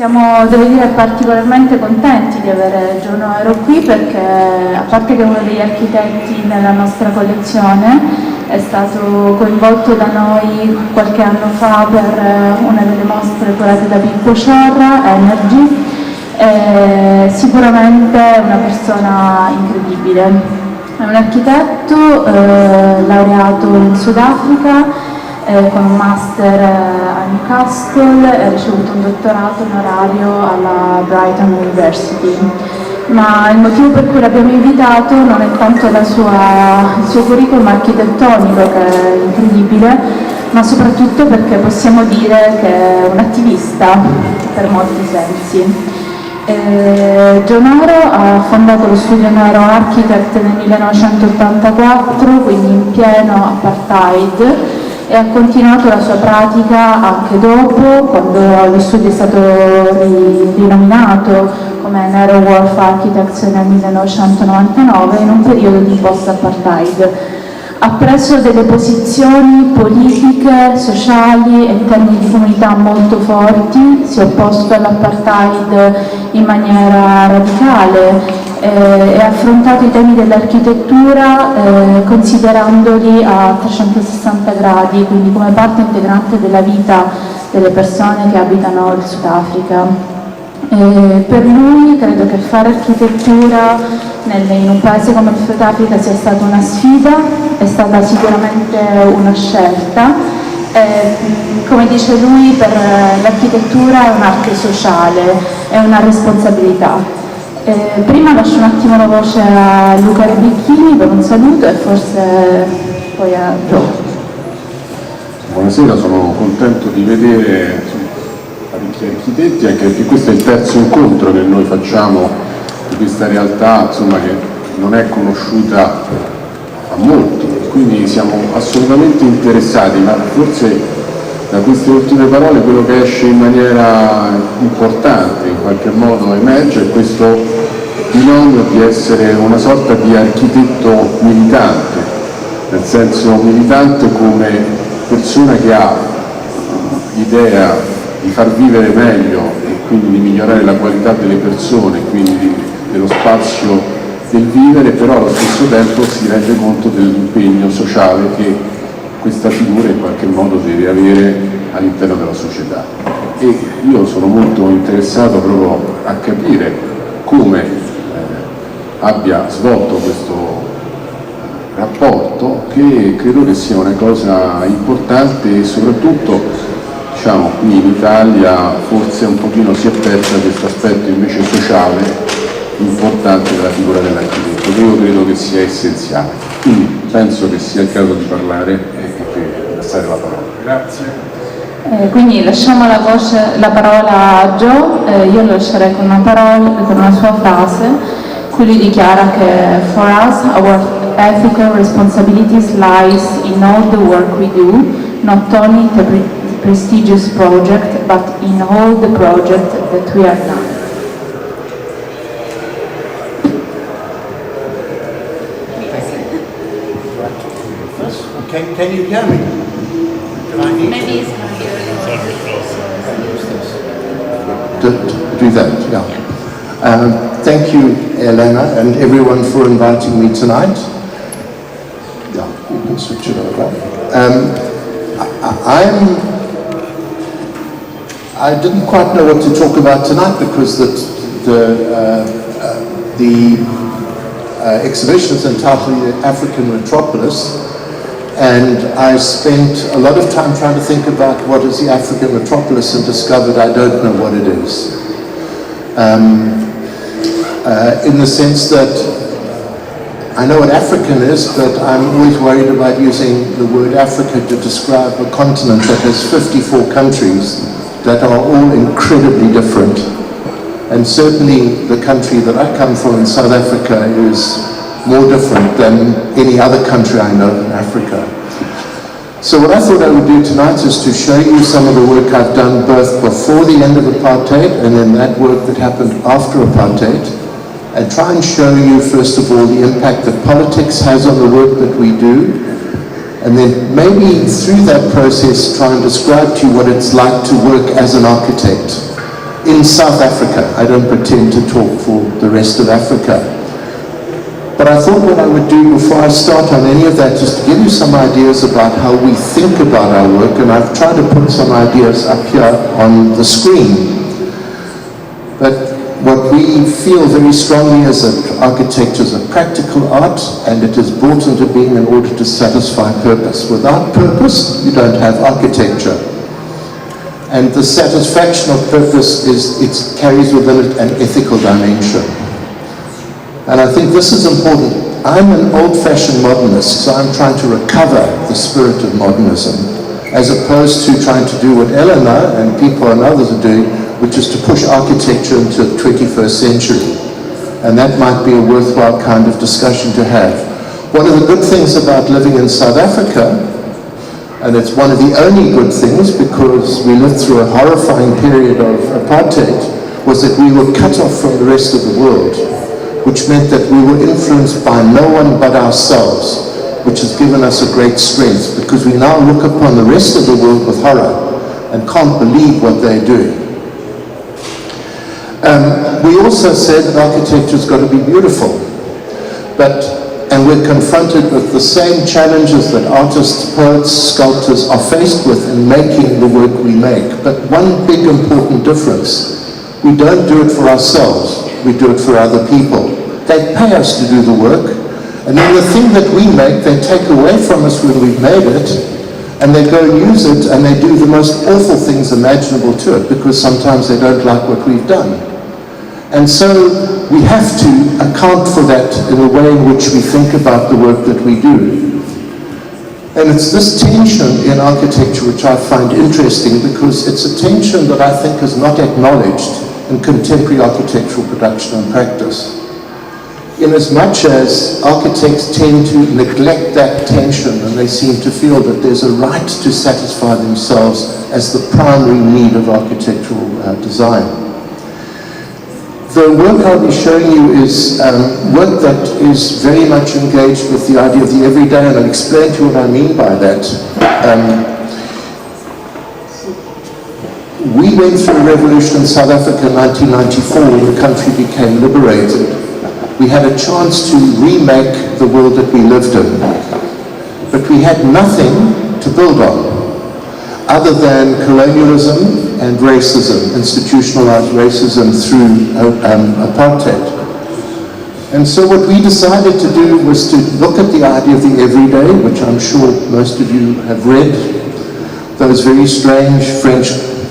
Siamo, devo dire, particolarmente contenti di avere Noero qui perché, a parte che è uno degli architetti nella nostra collezione, è stato coinvolto da noi qualche anno fa per una delle mostre curate da Pippo Ciorra, Energy, e sicuramente è una persona incredibile. È un architetto laureato in Sudafrica, con un master a Newcastle, ha ricevuto un dottorato onorario alla Brighton University. Ma il motivo per cui l'abbiamo invitato non è tanto il suo curriculum architettonico, che è incredibile, ma soprattutto perché possiamo dire che è un attivista per molti sensi. Noero ha fondato lo studio Noero Architects nel 1984, quindi in pieno apartheid, e ha continuato la sua pratica anche dopo, quando lo studio è stato rinominato come Noero Architects nel 1999, in un periodo di post-apartheid. Ha preso delle posizioni politiche, sociali e in termini di comunità molto forti, si è opposto all'apartheid in maniera radicale e ha affrontato i temi dell'architettura considerandoli a 360 gradi, quindi come parte integrante della vita delle persone che abitano il Sudafrica. Per lui credo che fare architettura in un paese come il Sudafrica sia stata una sfida, è stata sicuramente una scelta. Come dice lui, per l'architettura è un'arte sociale, è una responsabilità. Prima lascio un attimo la voce a Luca Rebecchini per un saluto e forse poi a Gio. Buonasera, sono contento di vedere parecchi architetti, anche perché questo è il terzo incontro che noi facciamo di questa realtà, insomma, che non è conosciuta a molti, quindi siamo assolutamente interessati, ma forse da queste ultime parole quello che esce in maniera importante, in qualche modo emerge, è questo binomio di essere una sorta di architetto militante, nel senso militante come persona che ha l'idea di far vivere meglio e quindi di migliorare la qualità delle persone, quindi dello spazio del vivere, però allo stesso tempo si rende conto dell'impegno sociale che questa figura in qualche modo deve avere all'interno della società. E io sono molto interessato proprio a capire come abbia svolto questo rapporto, che credo che sia una cosa importante e soprattutto, diciamo, qui in Italia forse un pochino si è persa questo aspetto invece sociale importante della figura dell'architetto, che io credo che sia essenziale. Quindi penso che sia il caso di parlare e passare la parola. Grazie. Quindi lasciamo la parola a Joe, io lo lascerei con una sua frase, cui lui dichiara che for us our ethical responsibilities lies in all the work we do, not only in the prestigious project, but in all the projects that we are done. Can you hear me? Maybe it's going to do that, yeah. Thank you, Elena, and everyone for inviting me tonight. Yeah, you can switch it over. I didn't quite know what to talk about tonight because the exhibition is entitled The African Metropolis. And I spent a lot of time trying to think about what is the African metropolis and discovered I don't know what it is. In the sense that I know what African is, but I'm always worried about using the word Africa to describe a continent that has 54 countries that are all incredibly different. And certainly the country that I come from in South Africa is more different than any other country I know in Africa. So what I thought I would do tonight is to show you some of the work I've done both before the end of apartheid and then that work that happened after apartheid, and try and show you first of all the impact that politics has on the work that we do, and then maybe through that process try and describe to you what it's like to work as an architect in in South Africa. I don't pretend to talk for the rest of Africa. But I thought what I would do before I start on any of that is to give you some ideas about how we think about our work, and I've tried to put some ideas up here on the screen. But what we feel very strongly is that architecture is a practical art, and it is brought into being in order to satisfy purpose. Without purpose, you don't have architecture. And the satisfaction of purpose it carries within it an ethical dimension. And I think this is important. I'm an old-fashioned modernist, so I'm trying to recover the spirit of modernism, as opposed to trying to do what Elena and people and others are doing, which is to push architecture into the 21st century. And that might be a worthwhile kind of discussion to have. One of the good things about living in South Africa, and it's one of the only good things because we lived through a horrifying period of apartheid, was that we were cut off from the rest of the world, which meant that we were influenced by no one but ourselves, which has given us a great strength, because we now look upon the rest of the world with horror and can't believe what they're doing. We also said that architecture's got to be beautiful, and we're confronted with the same challenges that artists, poets, sculptors are faced with in making the work we make. But one big important difference, we don't do it for ourselves, we do it for other people. They pay us to do the work, and then the thing that we make, they take away from us when we've made it, and they go and use it, and they do the most awful things imaginable to it, because sometimes they don't like what we've done. And so we have to account for that in the way in which we think about the work that we do. And it's this tension in architecture which I find interesting, because it's a tension that I think is not acknowledged in contemporary architectural production and practice. In as much as architects tend to neglect that tension, and they seem to feel that there's a right to satisfy themselves as the primary need of architectural design. The work I'll be showing you is work that is very much engaged with the idea of the everyday, and I'll explain to you what I mean by that. We went through a revolution in South Africa in 1994 when the country became liberated. We had a chance to remake the world that we lived in, but we had nothing to build on other than colonialism and racism, institutionalized racism through apartheid. And so what we decided to do was to look at the idea of the everyday, which I'm sure most of you have read, those very strange French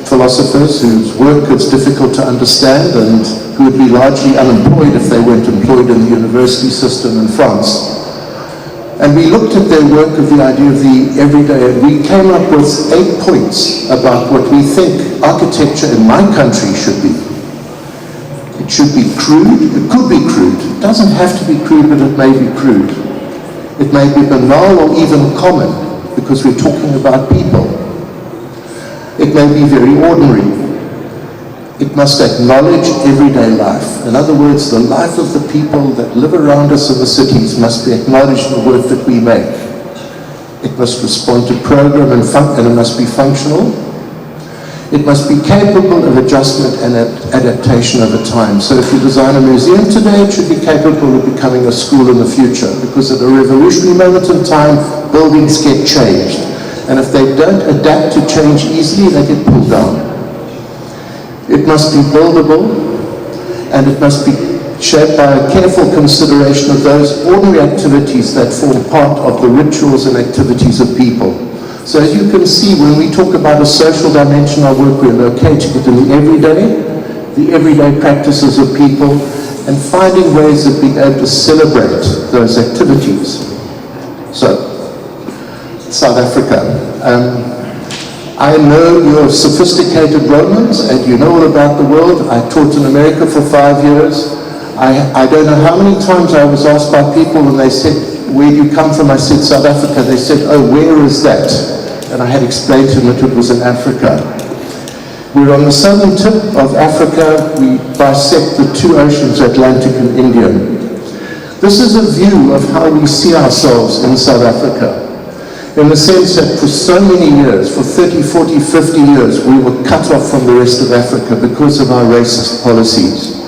philosophers whose work is difficult to understand and who would be largely unemployed if they weren't employed in the university system in France. And we looked at their work of the idea of the everyday, and we came up with 8 points about what we think architecture in my country should be. It should be crude, it could be crude. It doesn't have to be crude, but it may be crude. It may be banal or even common, because we're talking about people. It may be very ordinary. It must acknowledge everyday life. In other words, the life of the people that live around us in the cities must be acknowledged in the work that we make. It must respond to program and it must be functional. It must be capable of adjustment and adaptation over time. So if you design a museum today, it should be capable of becoming a school in the future, because at a revolutionary moment in time, buildings get changed. And if they don't adapt to change easily, they get pulled down. It must be buildable, and it must be shaped by a careful consideration of those ordinary activities that form part of the rituals and activities of people. So as you can see, when we talk about a social dimension of work, we're locating it in the everyday practices of people, and finding ways of being able to celebrate those activities. So, South Africa. I know you're sophisticated Romans and you know all about the world. I taught in America for 5 years. I don't know how many times I was asked by people when they said, where do you come from? I said, South Africa. They said, oh, where is that? And I had explained to them that it was in Africa. We're on the southern tip of Africa. We bisect the 2 oceans, Atlantic and Indian. This is a view of how we see ourselves in South Africa. in the sense that for so many years, for 30, 40, 50 years, we were cut off from the rest of Africa because of our racist policies.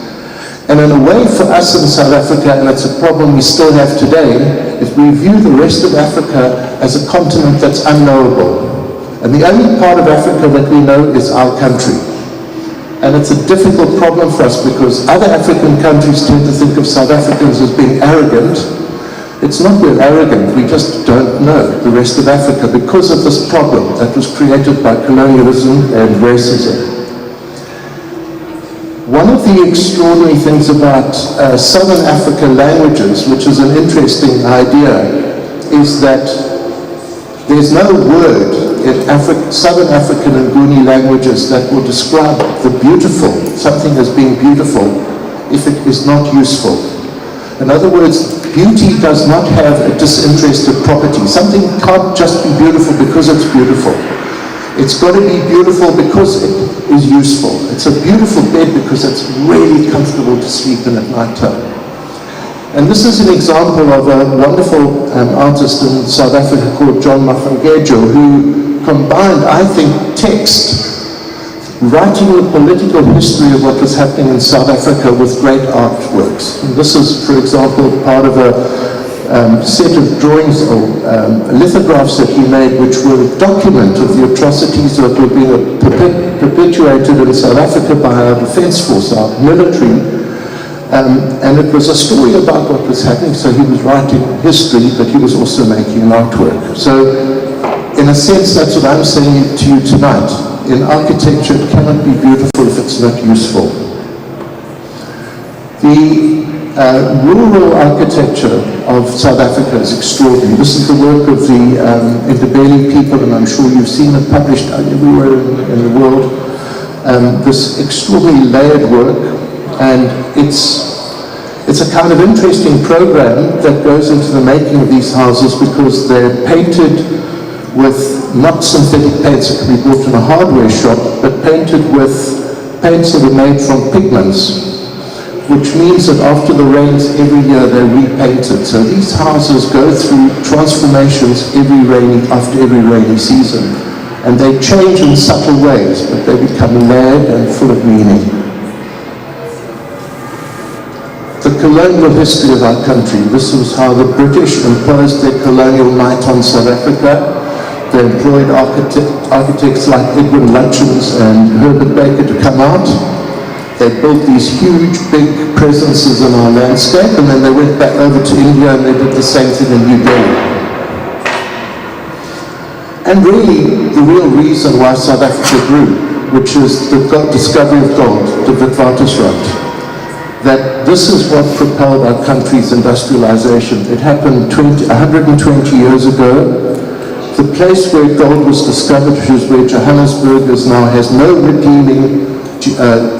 And in a way for us in South Africa, and it's a problem we still have today, is we view the rest of Africa as a continent that's unknowable. And the only part of Africa that we know is our country. And it's a difficult problem for us because other African countries tend to think of South Africans as being arrogant. It's not we're arrogant, we just don't know the rest of Africa because of this problem that was created by colonialism and racism. One of the extraordinary things about Southern African languages, which is an interesting idea, is that there's no word in Southern African and Nguni languages that will describe the beautiful, something as being beautiful, if it is not useful. In other words, beauty does not have a disinterested property. Something can't just be beautiful because it's beautiful. It's got to be beautiful because it is useful. It's a beautiful bed because it's really comfortable to sleep in at night time. And this is an example of a wonderful artist in South Africa called John Mafangejo, who combined, I think, text, writing the political history of what was happening in South Africa with great artworks. And this is, for example, part of a set of drawings or lithographs that he made, which were a document of the atrocities that were being perpetuated in South Africa by our defense force, our military. And it was a story about what was happening, so he was writing history, but he was also making an artwork. So, in a sense, that's what I'm saying to you tonight. In architecture, it cannot be beautiful if it's not useful. The rural architecture of South Africa is extraordinary. This is the work of the Ndebele people, and I'm sure you've seen it published everywhere in the world. This extraordinarily layered work, and it's a kind of interesting program that goes into the making of these houses because they're painted with not synthetic paints that can be bought in a hardware shop, but painted with paints that are made from pigments, which means that after the rains every year they're repainted. So these houses go through transformations after every rainy season, and they change in subtle ways, but they become layered and full of meaning. The colonial history of our country. This was how the British imposed their colonial might on South Africa. They employed architects like Edwin Lutyens and Herbert Baker to come out. They built these huge, big presences in our landscape, and then they went back over to India and they did the same thing in New Delhi. And really, the real reason why South Africa grew, which is the discovery of gold, the Witwatersrand, that this is what propelled our country's industrialization. It happened 120 years ago. The place where gold was discovered, which is where Johannesburg is now, has no redeeming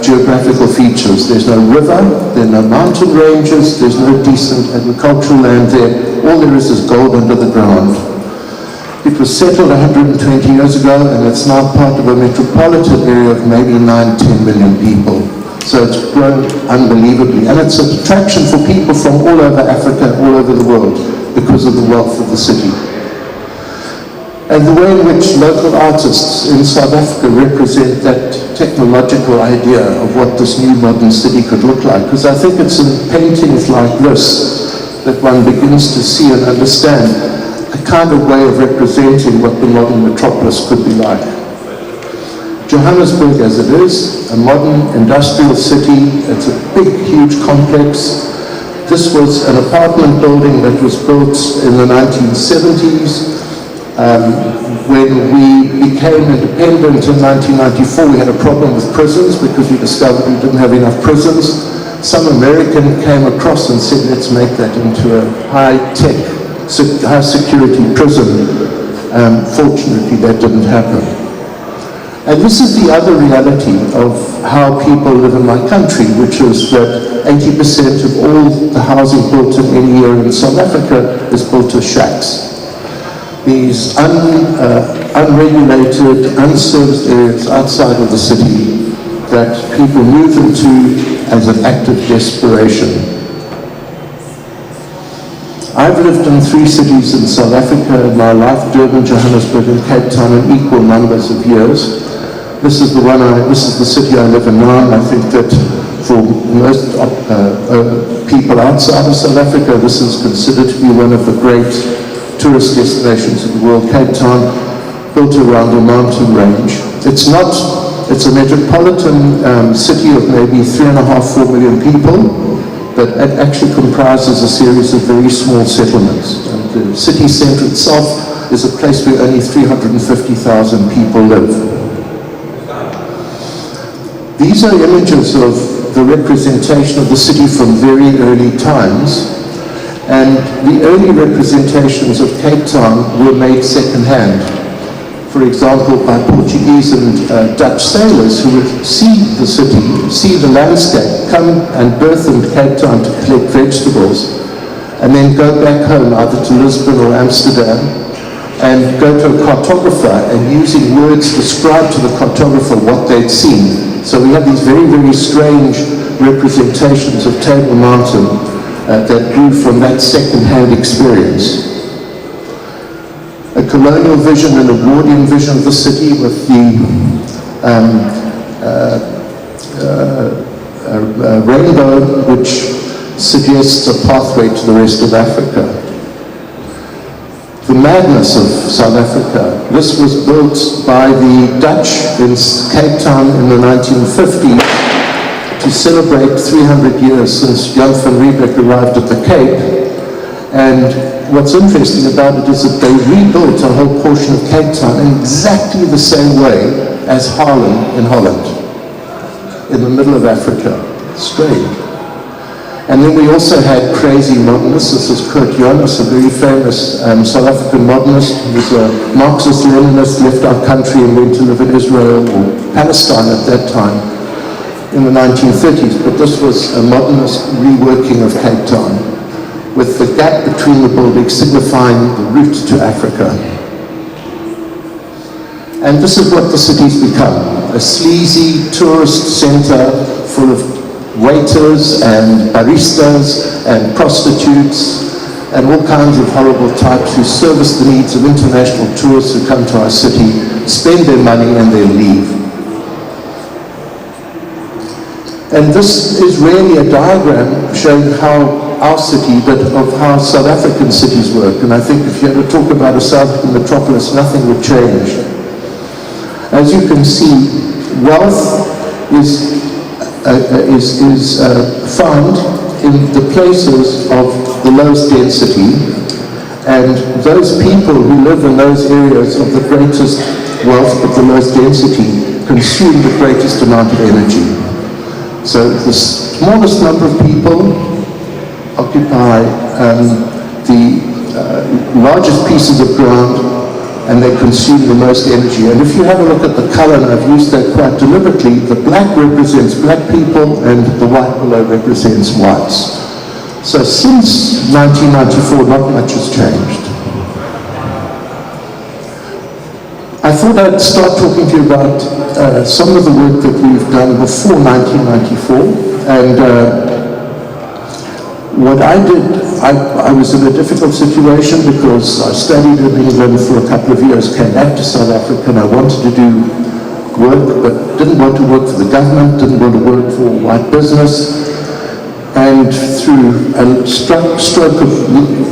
geographical features. There's no river, there are no mountain ranges, there's no decent agricultural land there. All there is gold under the ground. It was settled 120 years ago, and it's now part of a metropolitan area of maybe 9-10 million people. So it's grown unbelievably, and it's an attraction for people from all over Africa, all over the world, because of the wealth of the city. And the way in which local artists in South Africa represent that technological idea of what this new modern city could look like. Because I think it's in paintings like this that one begins to see and understand a kind of way of representing what the modern metropolis could be like. Johannesburg, as it is, a modern industrial city, it's a big, huge complex. This was an apartment building that was built in the 1970s. When we became independent in 1994, we had a problem with prisons because we discovered we didn't have enough prisons. Some American came across and said, let's make that into a high-tech, high-security prison. Fortunately, that didn't happen. And this is the other reality of how people live in my country, which is that 80% of all the housing built in any year in South Africa is built as shacks. These unregulated, unserviced areas outside of the city that people move into as an act of desperation. I've lived in 3 cities in South Africa in my life, Durban, Johannesburg and Cape Town, in equal numbers of years. This is the city I live in now, and I think that for most people outside of South Africa, this is considered to be one of the great tourist destinations of the world. Cape Town, built around a mountain range. It's a metropolitan city of maybe 3.5–4 million people, but it actually comprises a series of very small settlements. And the city centre itself is a place where only 350,000 people live. These are images of the representation of the city from very early times, and the early representations of Cape Town were made second-hand. For example, by Portuguese and Dutch sailors who would see the city, see the landscape, come and berth in Cape Town to collect vegetables, and then go back home either to Lisbon or Amsterdam, and go to a cartographer and using words describe to the cartographer what they'd seen. So we have these very, very strange representations of Table Mountain that grew from that second-hand experience. A colonial vision and Edwardian vision of the city with the rainbow, which suggests a pathway to the rest of Africa. The madness of South Africa. This was built by the Dutch in Cape Town in the 1950s to celebrate 300 years since Jan van Riebeeck arrived at the Cape. And what's interesting about it is that they rebuilt a whole portion of Cape Town in exactly the same way as Haarlem in Holland, in the middle of Africa. Strange. And then we also had crazy modernists. This is Kurt Jonas, a very famous South African modernist. He was a Marxist-Leninist, left our country and went to live in Israel or Palestine at that time in the 1930s. But this was a modernist reworking of Cape Town, with the gap between the buildings signifying the route to Africa. And this is what the city's become, a sleazy tourist center full of waiters and baristas and prostitutes and all kinds of horrible types who service the needs of international tourists who come to our city, spend their money and then leave. And this is really a diagram showing how our city, but of how South African cities work. And I think if you had to talk about a South African metropolis, nothing would change. As you can see, wealth is found in the places of the lowest density, and those people who live in those areas of the greatest wealth but the lowest density consume the greatest amount of energy. So the smallest number of people occupy the largest pieces of ground, and they consume the most energy. And if you have a look at the color, and I've used that quite deliberately, the black represents black people and the white below represents whites. So since 1994, not much has changed. I thought I'd start talking to you about some of the work that we've done before 1994, and what I did, I was in a difficult situation because I studied in England for a couple of years, came back to South Africa, and I wanted to do work, but didn't want to work for the government, didn't want to work for white business. And through a stroke of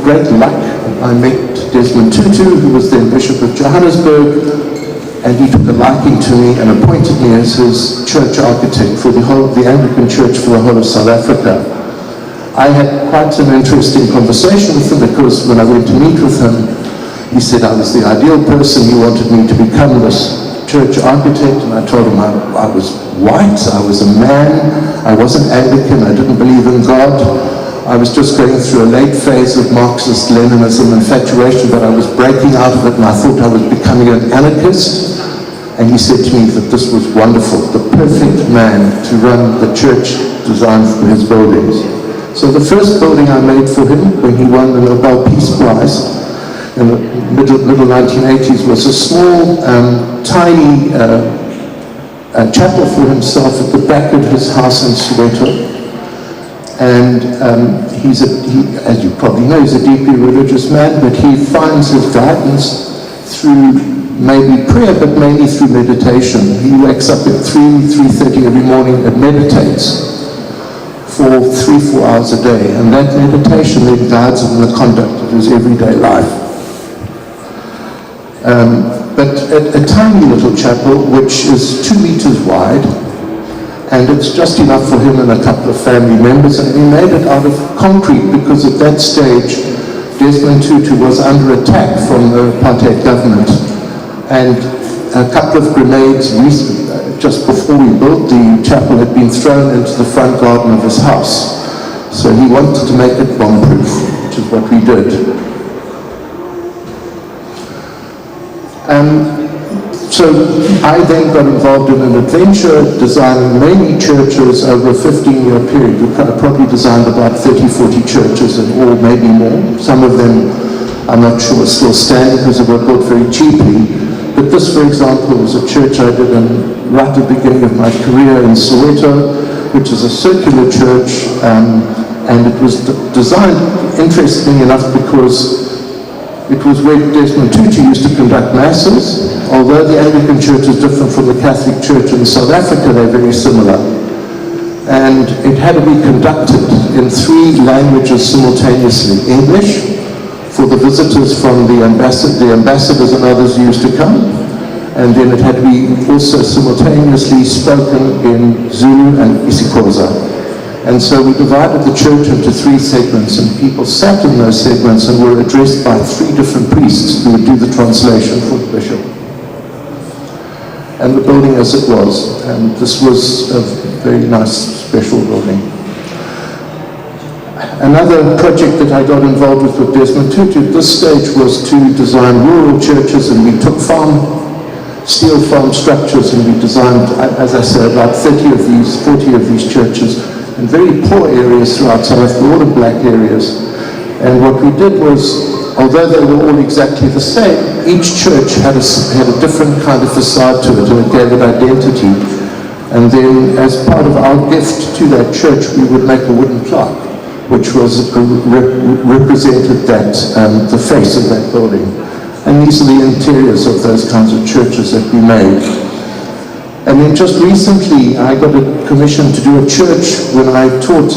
great luck, I met Desmond Tutu, who was then Bishop of Johannesburg, and he took a liking to me and appointed me as his church architect for the Anglican Church for the whole of South Africa. I had quite an interesting conversation with him because when I went to meet with him, he said I was the ideal person. He wanted me to become this church architect, and I told him I was white, I was a man, I wasn't Anglican, I didn't believe in God. I was just going through a late phase of Marxist-Leninism infatuation, but I was breaking out of it and I thought I was becoming an anarchist. And he said to me that this was wonderful, the perfect man to run the church designed for his buildings. So the first building I made for him when he won the Nobel Peace Prize in the middle 1980s was a small, tiny chapel for himself at the back of his house in Soweto. And as you probably know, he's a deeply religious man, but he finds his guidance through maybe prayer, but mainly through meditation. He wakes up at 3:30 every morning and meditates for 3-4 hours a day, and that meditation then guides him in the conduct of his everyday life. But a tiny little chapel, which is 2 meters wide, and it's just enough for him and a couple of family members, and he made it out of concrete because at that stage Desmond Tutu was under attack from the apartheid government, and a couple of grenades just before we built the chapel had been thrown into the front garden of his house. So he wanted to make it bomb-proof, which is what we did. So I then got involved in an adventure designing many churches over a 15-year period. We probably designed about 30-40 churches and all, maybe more. Some of them, I'm not sure, still stand because they were built very cheaply. But this, for example, was a church I did right at the beginning of my career in Soweto, which is a circular church, and it was designed, interestingly enough, because it was where Desmond Tutu used to conduct masses. Although the Anglican Church is different from the Catholic Church in South Africa, they're very similar. And it had to be conducted in 3 languages simultaneously. English, for the visitors from the ambassadors and others used to come. And then it had to be also simultaneously spoken in Zulu and isiXhosa. And so we divided the church into 3 segments, and people sat in those segments and were addressed by 3 different priests who would do the translation for the bishop. And the building as it was, and this was a very nice, special building. Another project that I got involved with Desmond Tutu at this stage was to design rural churches, and we took steel farm structures, and we designed, as I said, about 40 of these churches in very poor areas throughout South Africa, all in black areas. And what we did was, although they were all exactly the same, each church had a different kind of facade to it, and it gave it identity. And then, as part of our gift to that church, we would make a wooden plaque, which was represented the face of that building. And these are the interiors of those kinds of churches that we made. And then just recently, I got a commission to do a church when I taught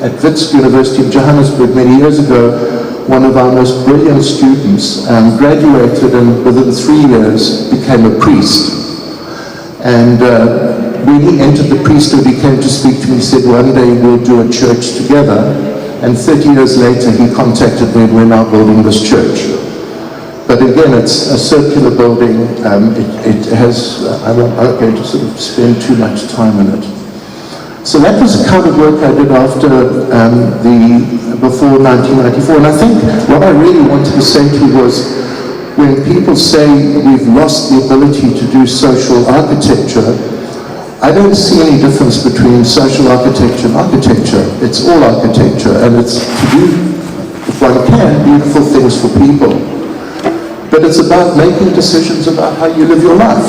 at Wits University in Johannesburg many years ago. One of our most brilliant students graduated and within 3 years became a priest. And when he entered the priesthood, he came to speak to me. He said, one day we'll do a church together. And 30 years later, he contacted me, and we're now building this church. But again, it's a circular building. It has, I'm not going to sort of spend too much time in it. So that was the kind of work I did before 1994. And I think what I really wanted to say to you was, when people say we've lost the ability to do social architecture, I don't see any difference between social architecture and architecture. It's all architecture, and it's to do, if one can, beautiful things for people. But it's about making decisions about how you live your life.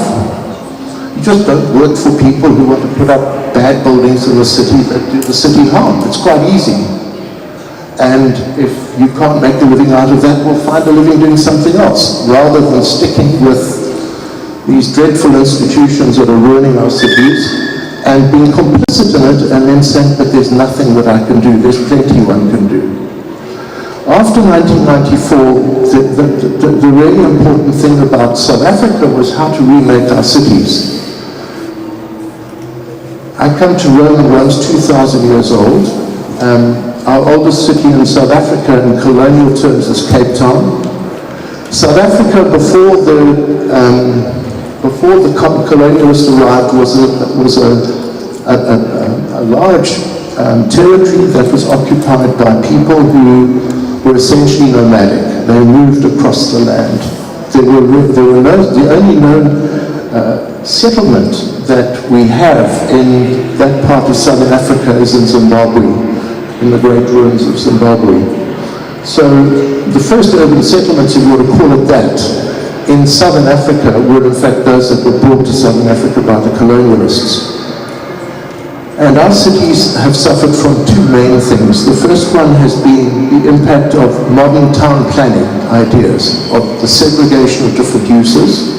You just don't work for people who want to put up bad buildings in the city that do the city harm. It's quite easy. And if you can't make a living out of that, we'll find a living doing something else, rather than sticking with these dreadful institutions that are ruining our cities and being complicit in it and then saying, but there's nothing that I can do, there's plenty one can do. After 1994, the really important thing about South Africa was how to remake our cities. I come to Rome, Rome's 2,000 years old. Our oldest city in South Africa in colonial terms is Cape Town. South Africa, before the colonialists arrived, was a large territory that was occupied by people who were essentially nomadic. They moved across the land. The only known settlement that we have in that part of southern Africa is in Zimbabwe, in the great ruins of Zimbabwe. So the first urban settlements, if you want to call it that, in southern Africa were in fact those that were brought to southern Africa by the colonialists. And our cities have suffered from two main things. The first one has been the impact of modern town planning ideas, of the segregation of different uses.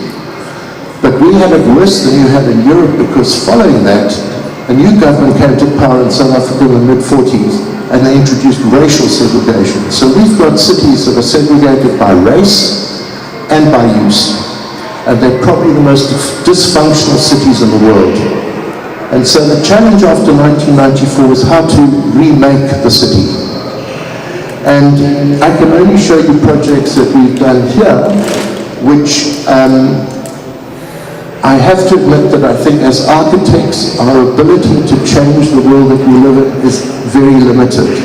But we had it worse than you had in Europe, because following that, a new government came to power in South Africa in the mid-40s, and they introduced racial segregation. So we've got cities that are segregated by race and by use. And they're probably the most dysfunctional cities in the world. And so the challenge after 1994 was how to remake the city. And I can only show you projects that we've done here, which I have to admit that I think as architects, our ability to change the world that we live in is very limited,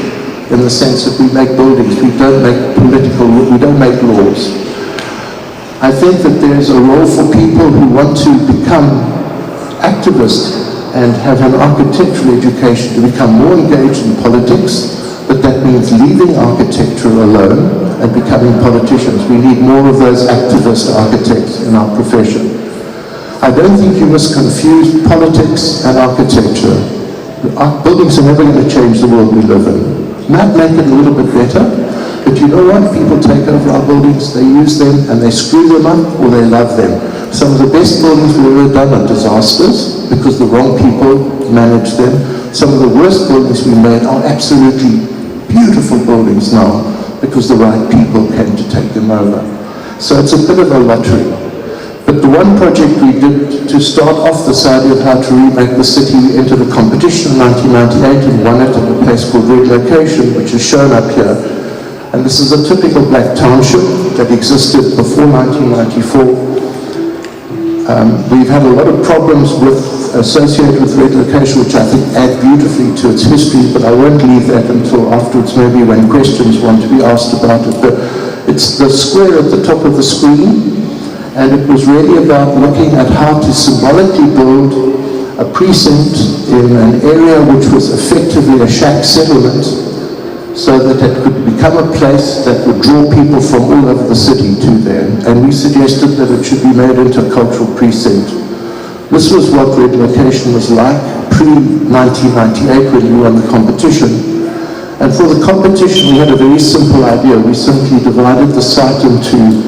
in the sense that we make buildings, we don't make laws. I think that there's a role for people who want to become activists and have an architectural education to become more engaged in politics, but that means leaving architecture alone and becoming politicians. We need more of those activist architects in our profession. I don't think you must confuse politics and architecture. Buildings are never going to change the world we live in. Might make it a little bit better, but you know what? People take over our buildings, they use them, and they screw them up, or they love them. Some of the best buildings we've ever done are disasters, because the wrong people manage them. Some of the worst buildings we made are absolutely beautiful buildings now, because the right people came to take them over. So it's a bit of a lottery. But the one project we did to start off this idea of how to remake the city, we entered a competition in 1998 and won it at a place called Red Location, which is shown up here. And this is a typical black township that existed before 1994. We've had a lot of problems associated with Red Location, which I think add beautifully to its history, but I won't leave that until afterwards, maybe when questions want to be asked about it. But it's the square at the top of the screen, and it was really about looking at how to symbolically build a precinct in an area which was effectively a shack settlement, so that it could become a place that would draw people from all over the city to there. And we suggested that it should be made into a cultural precinct. This was what Red Location was like pre-1998 when we won the competition. And for the competition, we had a very simple idea. We simply divided the site into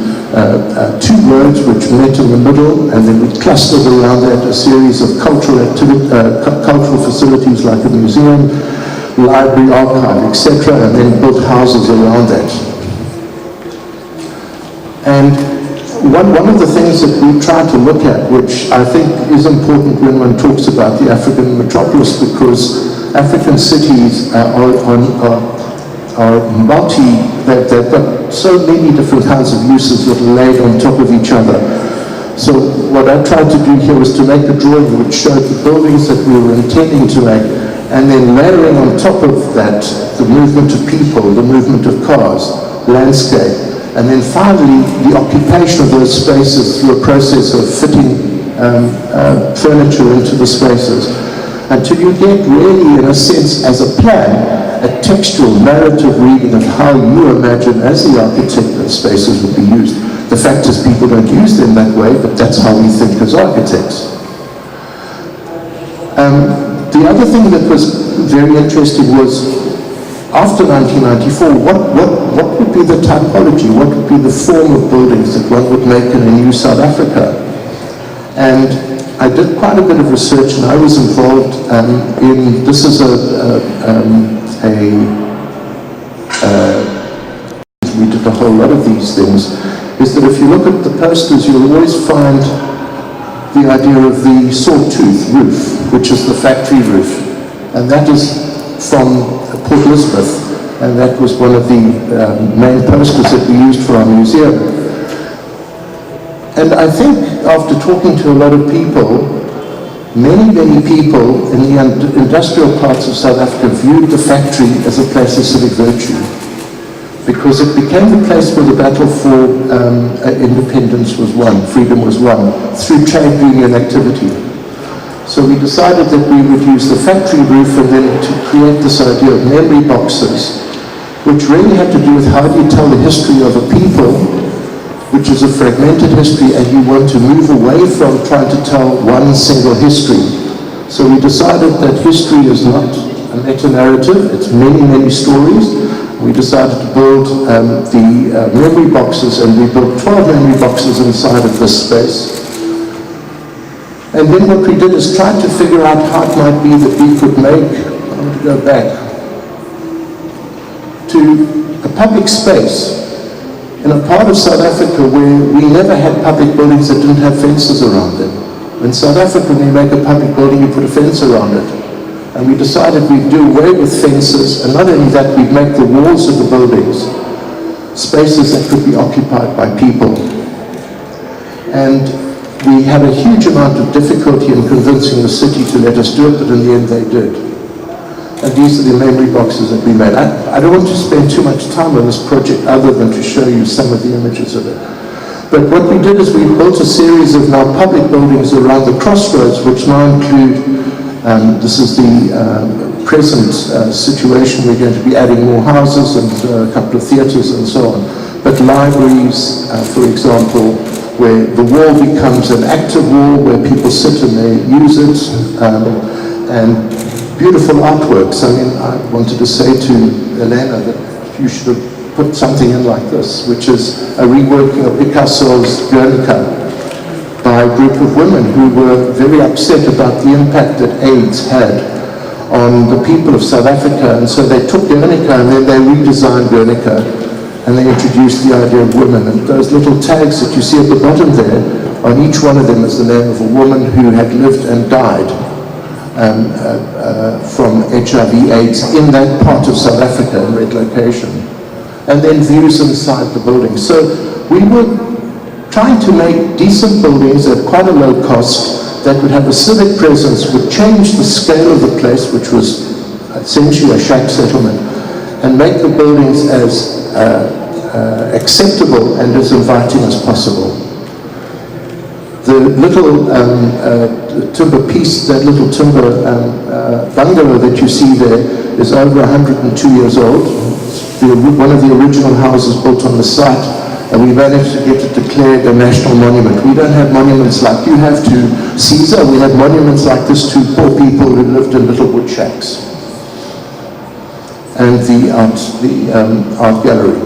two roads which met in the middle, and then we clustered around that a series of cultural facilities like a museum, library, archive, etc., and then built houses around that. And one of the things that we try to look at, which I think is important when one talks about the African metropolis, because African cities are they've got so many different kinds of uses that are laid on top of each other. So what I tried to do here was to make a drawing which showed the buildings that we were intending to make, and then layering on top of that the movement of people, the movement of cars, landscape, and then finally the occupation of those spaces through a process of fitting furniture into the spaces, until you get really, in a sense, as a plan, a textual narrative reading of how you imagine as the architect that spaces would be used. The fact is people don't use them that way, but that's how we think as architects. The other thing that was very interesting was, after 1994, what would be the typology, what would be the form of buildings that one would make in a new South Africa? And I did quite a bit of research, and I was involved in, this is we did a whole lot of these things, is that if you look at the posters, you'll always find the idea of the sawtooth roof, which is the factory roof. And that is from Port Elizabeth, and that was one of the main posters that we used for our museum. And I think after talking to a lot of people, many people in the industrial parts of South Africa viewed the factory as a place of civic virtue, because it became the place where the battle for independence was won, freedom was won, through trade union activity. So we decided that we would use the factory roof and then to create this idea of memory boxes, which really had to do with how do you tell the history of a people, which is a fragmented history, and you want to move away from trying to tell one single history. So we decided that history is not a meta-narrative, it's many, many stories. We decided to build the memory boxes, and we built 12 memory boxes inside of this space. And then what we did is try to figure out how it might be that we could make, I want to go back, to a public space in a part of South Africa where we never had public buildings that didn't have fences around them. In South Africa, when you make a public building, you put a fence around it. And we decided we'd do away with fences, and not only that, we'd make the walls of the buildings spaces that could be occupied by people. And we had a huge amount of difficulty in convincing the city to let us do it, but in the end they did. And these are the memory boxes that we made. I don't want to spend too much time on this project other than to show you some of the images of it. But what we did is we built a series of now public buildings around the crossroads, which now include, this is the present situation, we're going to be adding more houses and a couple of theatres and so on. But libraries, for example, where the wall becomes an active wall where people sit and they use it, and beautiful artworks. I mean, I wanted to say to Elena that you should have put something in like this, which is a reworking of Picasso's Guernica by a group of women who were very upset about the impact that AIDS had on the people of South Africa, and so they took Guernica and then they redesigned Guernica, and they introduced the idea of women. And those little tags that you see at the bottom there, on each one of them is the name of a woman who had lived and died from HIV/AIDS in that part of South Africa, in that location. And then views inside the building. So we were trying to make decent buildings at quite a low cost that would have a civic presence, would change the scale of the place, which was essentially a shack settlement, and make the buildings as acceptable and as inviting as possible. The little timber piece, that little timber bungalow that you see there is over 102 years old. One of the original houses built on the site, and we managed to get it declared a national monument. We don't have monuments like you have to Caesar. We have monuments like this to poor people who lived in little wood shacks. And the art gallery.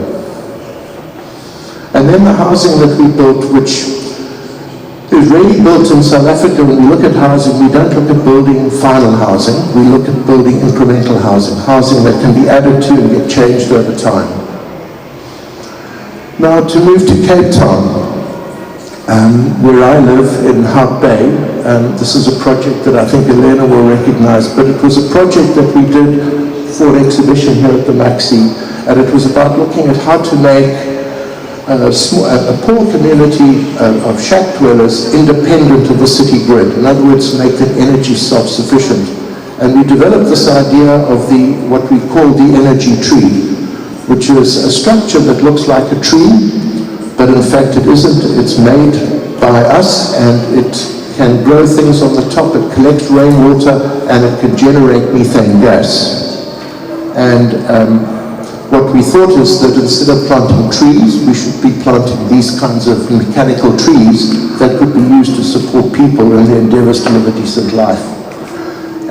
And then the housing that we built, which is really built in South Africa. When we look at housing, we don't look at building final housing. We look at building incremental housing, housing that can be added to and get changed over time. Now, to move to Cape Town, where I live in Hout Bay, this is a project that I think Elena will recognize, but it was a project that we did for an exhibition here at the MAXXI, and it was about looking at how to make a poor community of shack dwellers independent of the city grid. In other words, make them energy self-sufficient. And we developed this idea of what we call the energy tree, which is a structure that looks like a tree, but in fact it isn't. It's made by us, and it can grow things on the top. It collects rainwater, and it can generate methane gas. And what we thought is that instead of planting trees, we should be planting these kinds of mechanical trees that could be used to support people in their endeavors to live a decent life.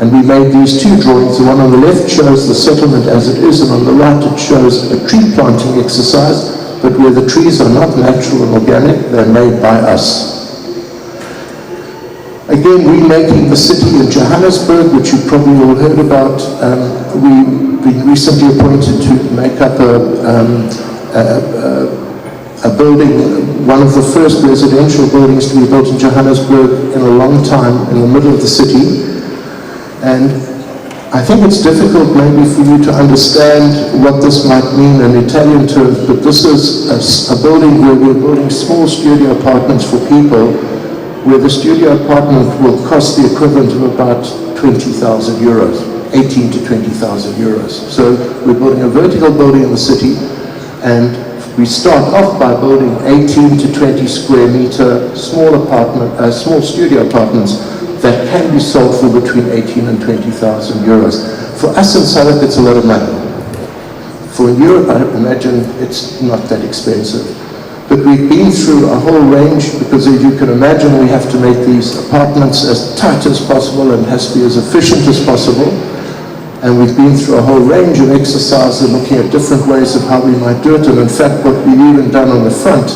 And we made these two drawings. The one on the left shows the settlement as it is, and on the right it shows a tree planting exercise, but where the trees are not natural and organic, they're made by us. Again, remaking the city in Johannesburg, which you probably all heard about. We've been recently appointed to make up a building, one of the first residential buildings to be built in Johannesburg in a long time, in the middle of the city. And I think it's difficult maybe for you to understand what this might mean in Italian terms, but this is a building where we're building small studio apartments for people, where the studio apartment will cost the equivalent of about 20,000 euros, 18 to 20,000 euros. So we're building a vertical building in the city, and we start off by building 18 to 20 square meter small studio apartments that can be sold for between 18 and 20,000 euros. For us in South Africa, it's a lot of money. For Europe, I imagine it's not that expensive. But we've been through a whole range, because as you can imagine, we have to make these apartments as tight as possible and has to be as efficient as possible. And we've been through a whole range of exercises looking at different ways of how we might do it. And in fact, what we've even done on the front,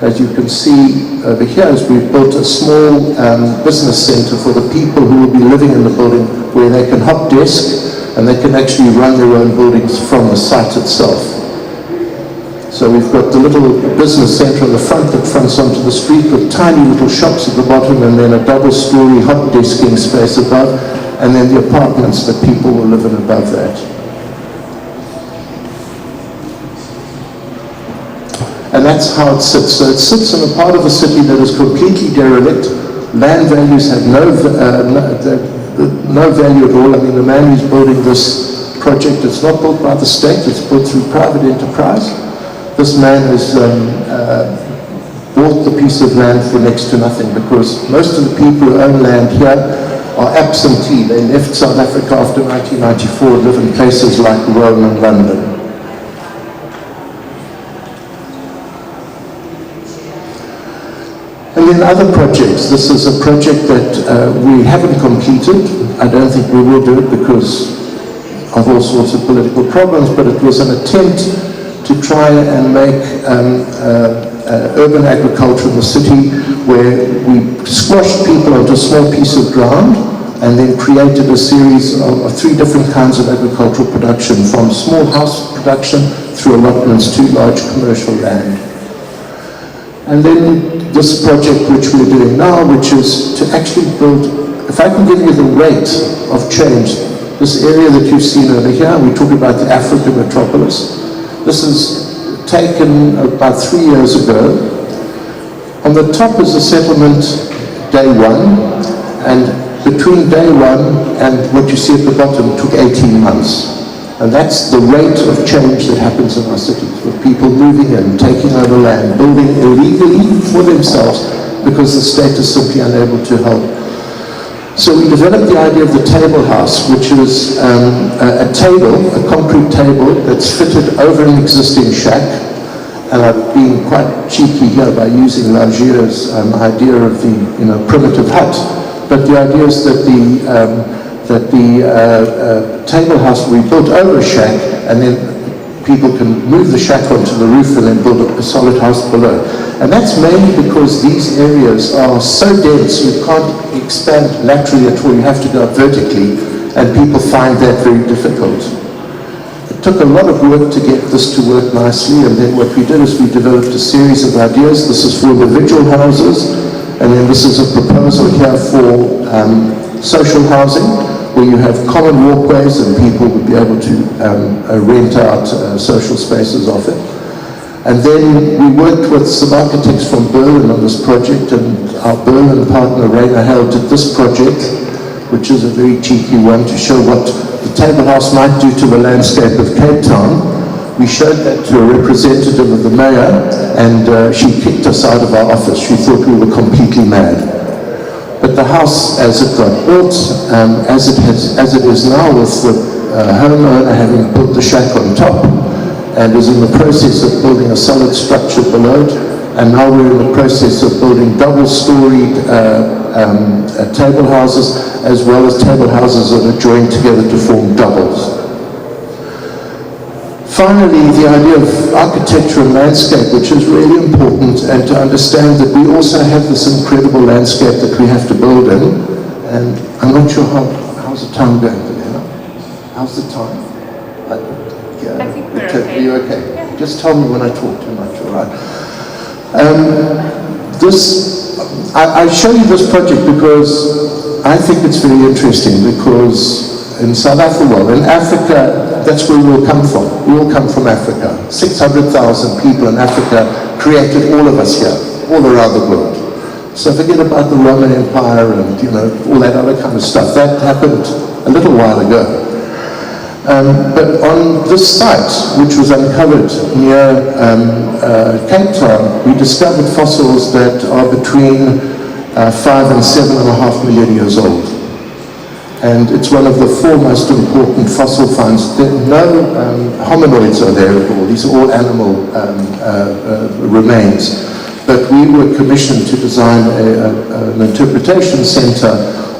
as you can see over here, is we've built a small business center for the people who will be living in the building, where they can hot desk and they can actually run their own buildings from the site itself. So we've got the little business center on the front that fronts onto the street with tiny little shops at the bottom, and then a double-story hot desking space above, and then the apartments that people will live in above that. And that's how it sits. So it sits in a part of the city that is completely derelict. Land values have no value at all. I mean, the man who's building this project, it's not built by the state, it's built through private enterprise. This man has bought the piece of land for next to nothing, because most of the people who own land here are absentee. They left South Africa after 1994 and live in places like Rome and London. And then other projects. This is a project that we haven't completed. I don't think we will do it because of all sorts of political problems, but it was an attempt to try and make urban agriculture in the city, where we squashed people onto a small piece of ground and then created a series of 3 different kinds of agricultural production, from small house production through allotments to large commercial land. And then this project which we're doing now, which is to actually build, if I can give you the rate of change, this area that you've seen over here, we talk about the African Metropolis. This is taken about 3 years ago. On the top is the settlement day 1, and between day 1 and what you see at the bottom took 18 months. And that's the rate of change that happens in our cities, with people moving in, taking over land, building illegally for themselves because the state is simply unable to help. So we developed the idea of the table house, which is a table, a concrete table that's fitted over an existing shack. And I've been quite cheeky here by using Laugier's idea of the primitive hut. But the idea is that the table house will be built over a shack, and then people can move the shack onto the roof and then build a solid house below. And that's mainly because these areas are so dense, you can't expand laterally at all, you have to go up vertically, and people find that very difficult. It took a lot of work to get this to work nicely, and then what we did is we developed a series of ideas. This is for individual houses, and then this is a proposal here for social housing, where you have common walkways and people would be able to rent out social spaces off it. And then we worked with some architects from Berlin on this project, and our Berlin partner Rainer Hale did this project, which is a very cheeky one to show what the table house might do to the landscape of Cape Town. We showed that to a representative of the mayor, and she kicked us out of our office. She thought we were completely mad. But the house, as it got built, as it is now, with the homeowner having put the shack on top, and is in the process of building a solid structure below it, and now we're in the process of building double-storied table houses, as well as table houses that are joined together to form doubles. Finally, the idea of architecture and landscape, which is really important, and to understand that we also have this incredible landscape that we have to build in. And I'm not sure how's the time going, Elena? How's the time? I think we're okay. Are you okay? Yeah. Just tell me when I talk too much, all right? I show you this project because I think it's very interesting, because in South Africa, well, in Africa, that's where we all come from. We all come from Africa. 600,000 people in Africa created all of us here, all around the world. So forget about the Roman Empire and all that other kind of stuff. That happened a little while ago. But on this site, which was uncovered near Cape Town, we discovered fossils that are between 5 and 7.5 million years old. And it's one of the four most important fossil finds. No hominoids are there at all. These are all animal remains. But we were commissioned to design an interpretation center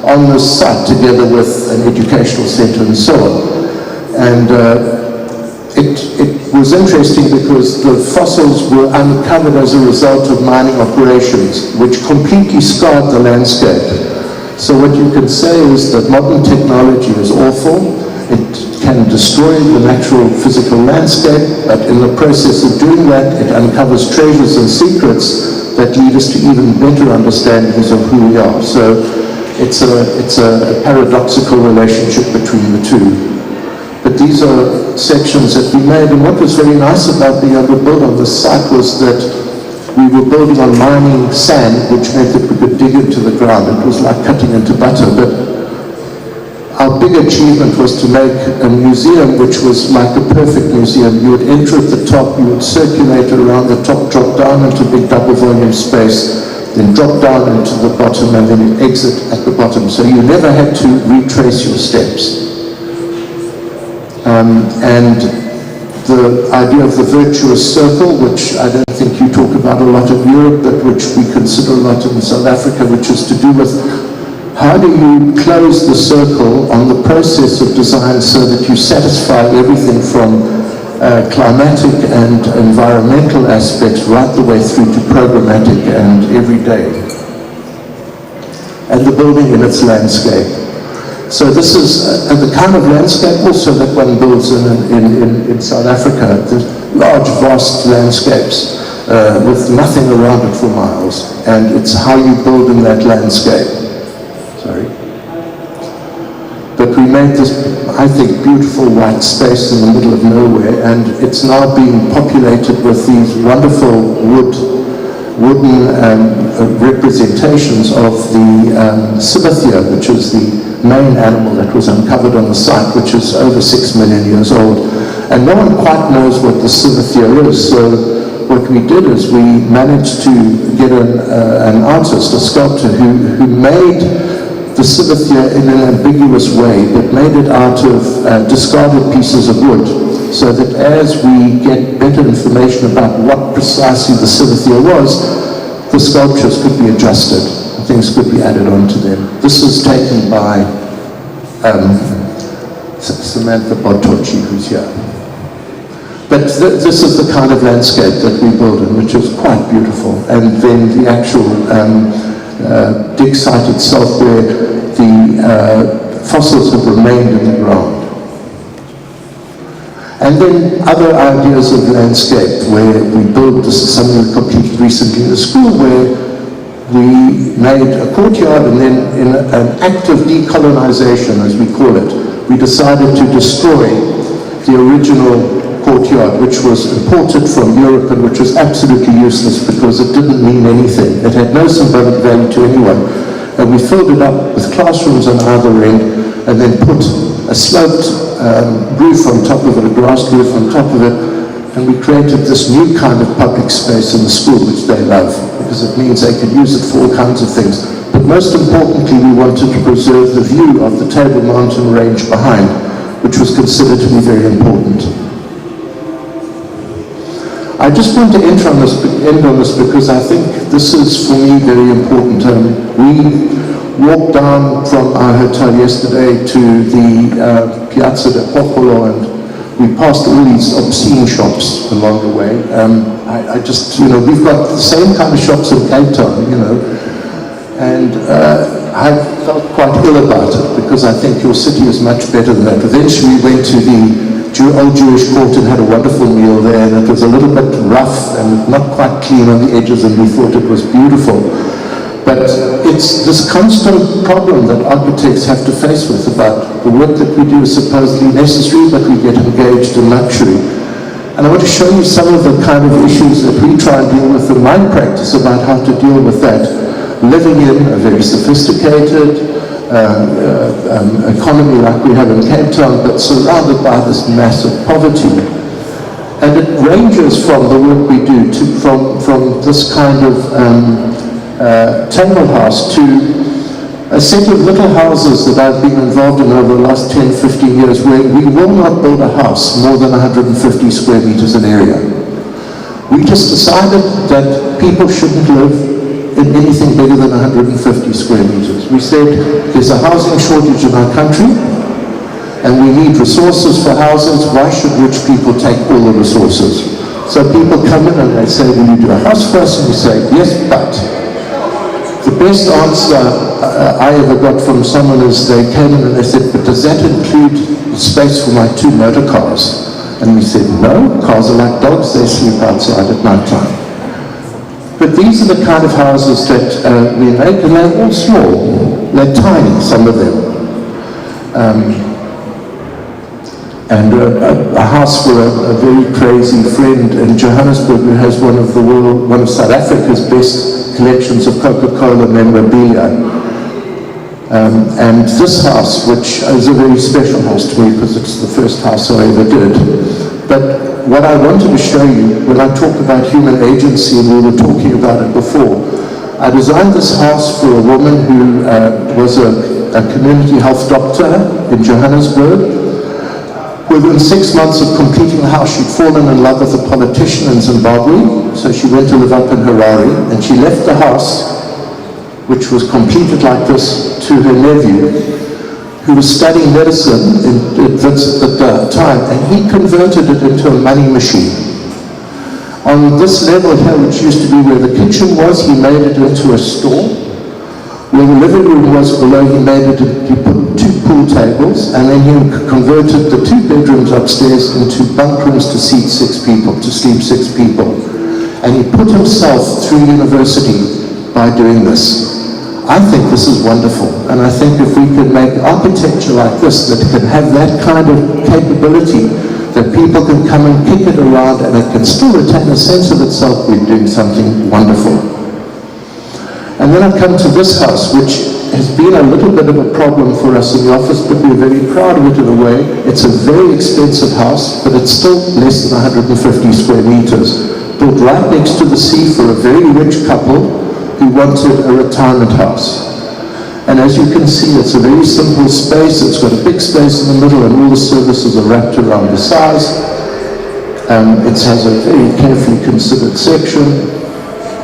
on this site together with an educational center and so on. And it was interesting because the fossils were uncovered as a result of mining operations, which completely scarred the landscape. So what you can say is that modern technology is awful. It can destroy the natural physical landscape, but in the process of doing that, it uncovers treasures and secrets that lead us to even better understandings of who we are. So it's a paradoxical relationship between the two. But these are sections that we made, and what was very nice about being able to build on this site was that we were building on mining sand, which meant that we could dig into the ground. It was like cutting into butter. But our big achievement was to make a museum which was like a perfect museum. You would enter at the top, you would circulate around the top, drop down into big double volume space, then drop down into the bottom, and then you exit at the bottom. So you never had to retrace your steps. And the idea of the virtuous circle, which I don't think you talk about a lot in Europe, but which we consider a lot in South Africa, which is to do with how do you close the circle on the process of design so that you satisfy everything from climatic and environmental aspects right the way through to programmatic and everyday. And the building in its landscape. So this is the kind of landscape also that one builds in South Africa. There's large, vast landscapes with nothing around it for miles. And it's how you build in that landscape. Sorry. But we made this, I think, beautiful white space in the middle of nowhere, and it's now being populated with these wonderful wooden representations of the cibithia, which is the main animal that was uncovered on the site, which is over 6 million years old. And no one quite knows what the cibithia is, so what we did is we managed to get an artist, a sculptor, who made the cibithia in an ambiguous way, but made it out of discarded pieces of wood, so that as we get better information about what precisely the cibithia was, the sculptures could be adjusted, things could be added onto them. This is taken by Samantha Bartocci, who's here. But this is the kind of landscape that we build in, which is quite beautiful. And then the actual dig site itself, where the fossils have remained in the ground. And then other ideas of landscape, where we built, this is something we completed recently in the school, where we made a courtyard, and then in an act of decolonization, as we call it, we decided to destroy the original courtyard, which was imported from Europe and which was absolutely useless because it didn't mean anything. It had no symbolic value to anyone. And we filled it up with classrooms on either end, and then put a sloped roof on top of it, a grass roof on top of it, and we created this new kind of public space in the school, which they love, because it means they could use it for all kinds of things. But most importantly, we wanted to preserve the view of the Table Mountain range behind, which was considered to be very important. I just want to end on this because I think this is, for me, very important. We walked down from our hotel yesterday to the Piazza del Popolo, and we passed all these obscene shops along the way. I just, we've got the same kind of shops in Cape Town, and I felt quite ill about it because I think your city is much better than that. Eventually we went to the old Jewish court and had a wonderful meal there, and it was a little bit rough and not quite clean on the edges, and we thought it was beautiful. But it's this constant problem that architects have to face with about the work that we do is supposedly necessary, but we get engaged in luxury. And I want to show you some of the kind of issues that we try and deal with in my practice about how to deal with that. Living in a very sophisticated economy like we have in Cape Town, but surrounded by this massive poverty. And it ranges from the work we do from this kind of table house to a set of little houses that I've been involved in over the last 10, 15 years, where we will not build a house more than 150 square meters in area. We just decided that people shouldn't live in anything bigger than 150 square meters. We said there's a housing shortage in our country, and we need resources for houses. Why should rich people take all the resources? So people come in and they say, will you do a house for us? And we say, yes, but. The best answer I ever got from someone is they came in and they said, but does that include space for my 2 motor cars? And we said, no, cars are like dogs, they sleep outside at night time. But these are the kind of houses that we make, and they're all small. They're tiny, some of them. And a house for a very crazy friend in Johannesburg who has one of South Africa's best collections of Coca-Cola memorabilia. And this house, which is a very special house to me because it's the first house I ever did. But what I wanted to show you, when I talk about human agency, and we were talking about it before, I designed this house for a woman who was a community health doctor in Johannesburg. Within 6 months of completing the house, she'd fallen in love with a politician in Zimbabwe, so she went to live up in Harare, and she left the house, which was completed like this, to her nephew, who was studying medicine at the time, and he converted it into a money machine. On this level here, which used to be where the kitchen was, he made it into a store. Where the living room was below, he put 2 pool tables, and then he converted the 2 bedrooms upstairs into bunk rooms to seat 6 people, to sleep 6 people. And he put himself through university by doing this. I think this is wonderful, and I think if we could make architecture like this, that can have that kind of capability, that people can come and kick it around and it can still retain a sense of itself, we're doing something wonderful. And then I come to this house, which has been a little bit of a problem for us in the office, but we're very proud of it in a way. It's a very expensive house, but it's still less than 150 square meters. Built right next to the sea for a very rich couple who wanted a retirement house. And as you can see, it's a very simple space. It's got a big space in the middle, and all the services are wrapped around the sides. It has a very carefully considered section,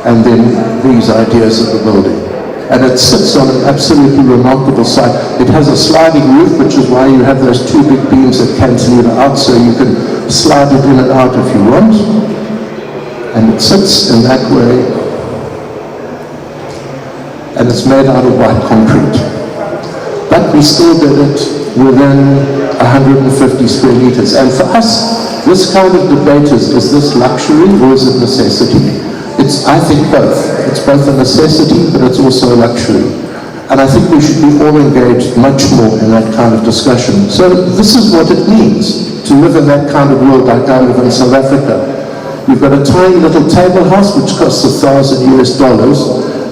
and then these ideas of the building. And it sits on an absolutely remarkable site. It has a sliding roof, which is why you have those 2 big beams that cantilever out, so you can slide it in and out if you want. And it sits in that way. And it's made out of white concrete. But we still did it within 150 square meters. And for us, this kind of debate is this luxury or is it necessity? I think both. It's both a necessity, but it's also a luxury. And I think we should be all engaged much more in that kind of discussion. So this is what it means to live in that kind of world like I live in South Africa. You've got a tiny little table house which costs $1,000 US,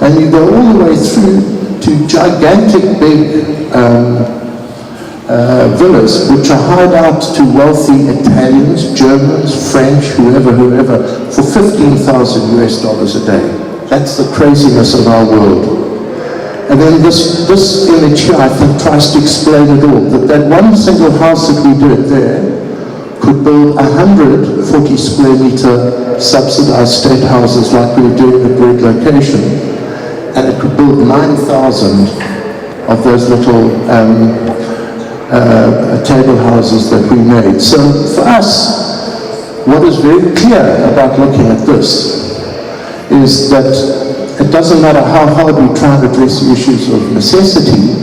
and you go all the way through to gigantic big villas, which are hired out to wealthy Italians, Germans, French, whoever, for $15,000 US a day. That's the craziness of our world. And then this image here, I think, tries to explain it all. That one single house that we did there could build 140 square meter subsidized state houses like we were doing at Great Location, and it could build 9,000 of those little table houses that we made. So for us, what is very clear about looking at this is that it doesn't matter how hard we try and address the issues of necessity,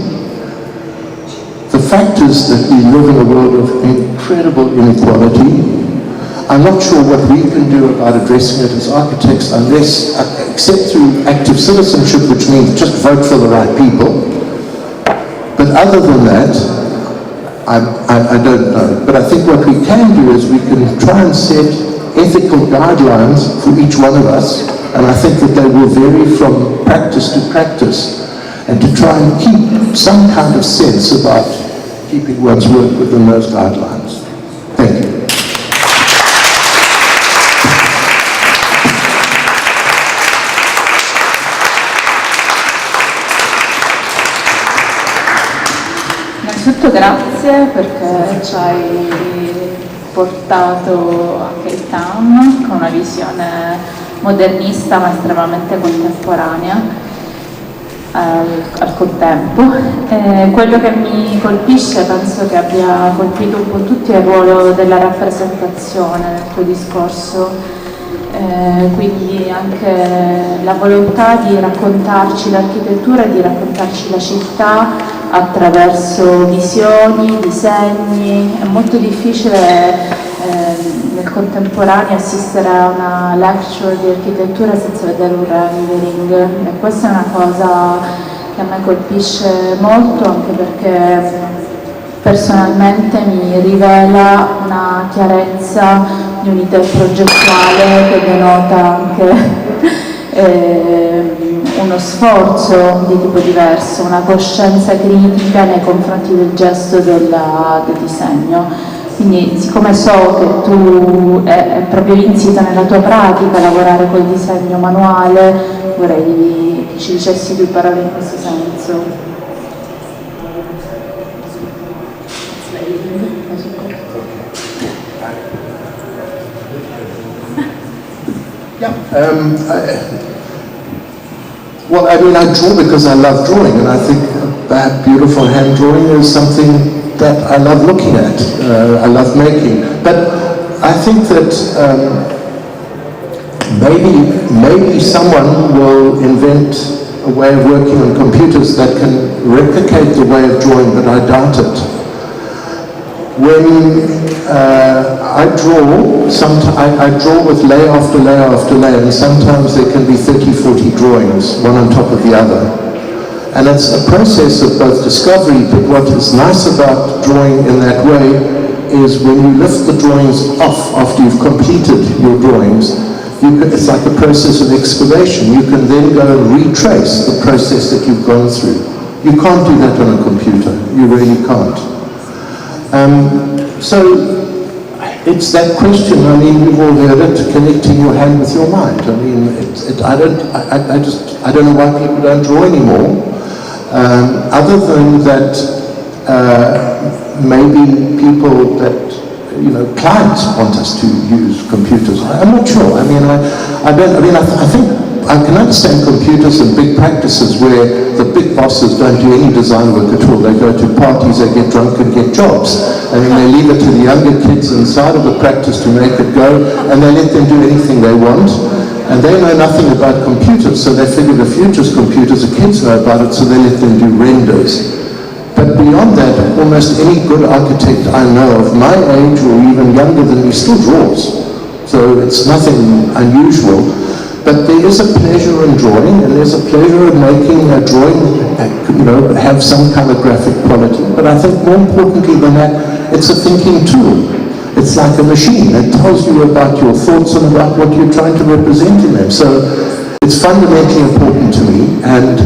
the fact is that we live in a world of incredible inequality. I'm not sure what we can do about addressing it as architects except through active citizenship, which means just vote for the right people. But other than that, I don't know. But I think what we can do is we can try and set ethical guidelines for each one of us, and I think that they will vary from practice to practice, and to try and keep some kind of sense about keeping one's work within those guidelines. Thank you. Innanzitutto grazie perché ci hai portato a Cape Town con una visione modernista ma estremamente contemporanea al contempo. Quello che mi colpisce, penso che abbia colpito un po' tutti, è il ruolo della rappresentazione nel tuo discorso. Quindi anche la volontà di raccontarci l'architettura e di raccontarci la città attraverso visioni, disegni. È molto difficile nel contemporaneo assistere a una lecture di architettura senza vedere un rendering, e questa è una cosa che a me colpisce molto, anche perché personalmente mi rivela una chiarezza di un'idea progettuale che denota anche uno sforzo di tipo diverso, una coscienza critica nei confronti del gesto del disegno. Quindi, siccome so che tu è proprio insita nella tua pratica lavorare col disegno manuale, vorrei che ci dicessi due parole in questo senso. Well, I mean, I draw because I love drawing, and I think that beautiful hand drawing is something that I love looking at, I love making. But I think that maybe someone will invent a way of working on computers that can replicate the way of drawing, but I doubt it. When I draw, I draw with layer after layer after layer, and sometimes there can be 30, 40 drawings, one on top of the other. And it's a process of both discovery, but what is nice about drawing in that way is when you lift the drawings off after you've completed your drawings, it's like a process of excavation. You can then go and retrace the process that you've gone through. You can't do that on a computer. You really can't. So it's that question. I mean, we've all heard it, connecting your hand with your mind. I mean, I don't know why people don't draw anymore, other than that maybe people that, clients want us to use computers. I'm not sure. I mean, I think I can understand computers and big practices where the big bosses don't do any design work at all. They go to parties, they get drunk and get jobs. And then they leave it to the younger kids inside of the practice to make it go, and they let them do anything they want. And they know nothing about computers, so they figure the future's computers, the kids know about it, so they let them do renders. But beyond that, almost any good architect I know of my age or even younger than me still draws. So it's nothing unusual. But there is a pleasure in drawing, and there's a pleasure in making a drawing, have some kind of graphic quality. But I think more importantly than that, it's a thinking tool. It's like a machine. It tells you about your thoughts and about what you're trying to represent in them. So it's fundamentally important to me. And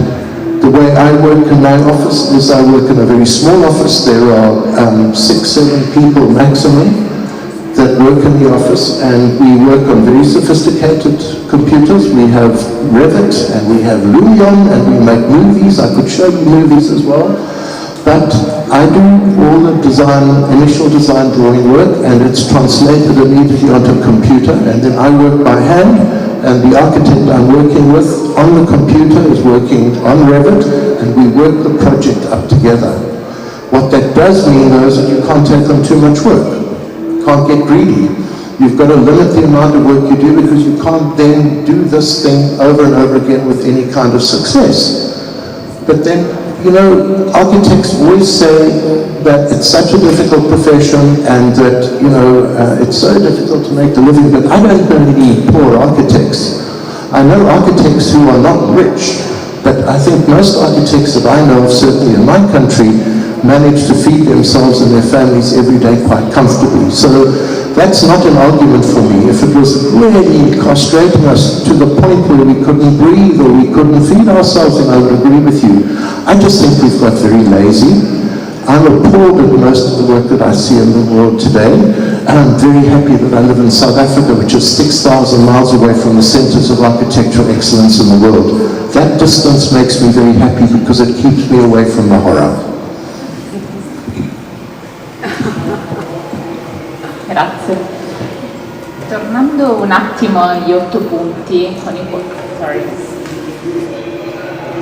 the way I work in my office is I work in a very small office. There are 6, 7 people maximum that work in the office, and we work on very sophisticated computers. We have Revit, and we have Luglio, and we make movies. I could show you movies as well. But I do all the initial design drawing work, and it's translated immediately onto a computer, and then I work by hand, and the architect I'm working with on the computer is working on Revit, and we work the project up together. What that does mean, though, is that you can't take on too much work. Can't get greedy. You've got to limit the amount of work you do, because you can't then do this thing over and over again with any kind of success. But then, architects always say that it's such a difficult profession, and that, it's so difficult to make the living, but I don't know any poor architects. I know architects who are not rich, but I think most architects that I know of, certainly in my country, manage to feed themselves and their families every day quite comfortably. So that's not an argument for me. If it was really castrating us to the point where we couldn't breathe or we couldn't feed ourselves, then I would agree with you. I just think we've got very lazy. I'm appalled at most of the work that I see in the world today, and I'm very happy that I live in South Africa, which is 6,000 miles away from the centers of architectural excellence in the world. That distance makes me very happy because it keeps me away from the horror. Grazie. Tornando un attimo agli 8 punti,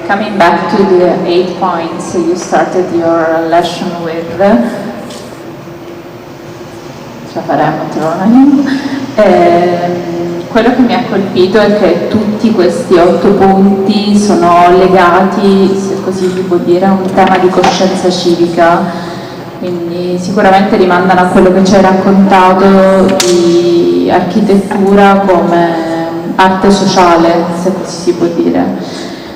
coming back to the 8 points you started your lesson with, ce la faremo tra una lingua. Quello che mi ha colpito è che tutti questi 8 punti sono legati, se così si può dire, a un tema di coscienza civica. Quindi sicuramente rimandano a quello che ci hai raccontato di architettura come arte sociale, se così si può dire.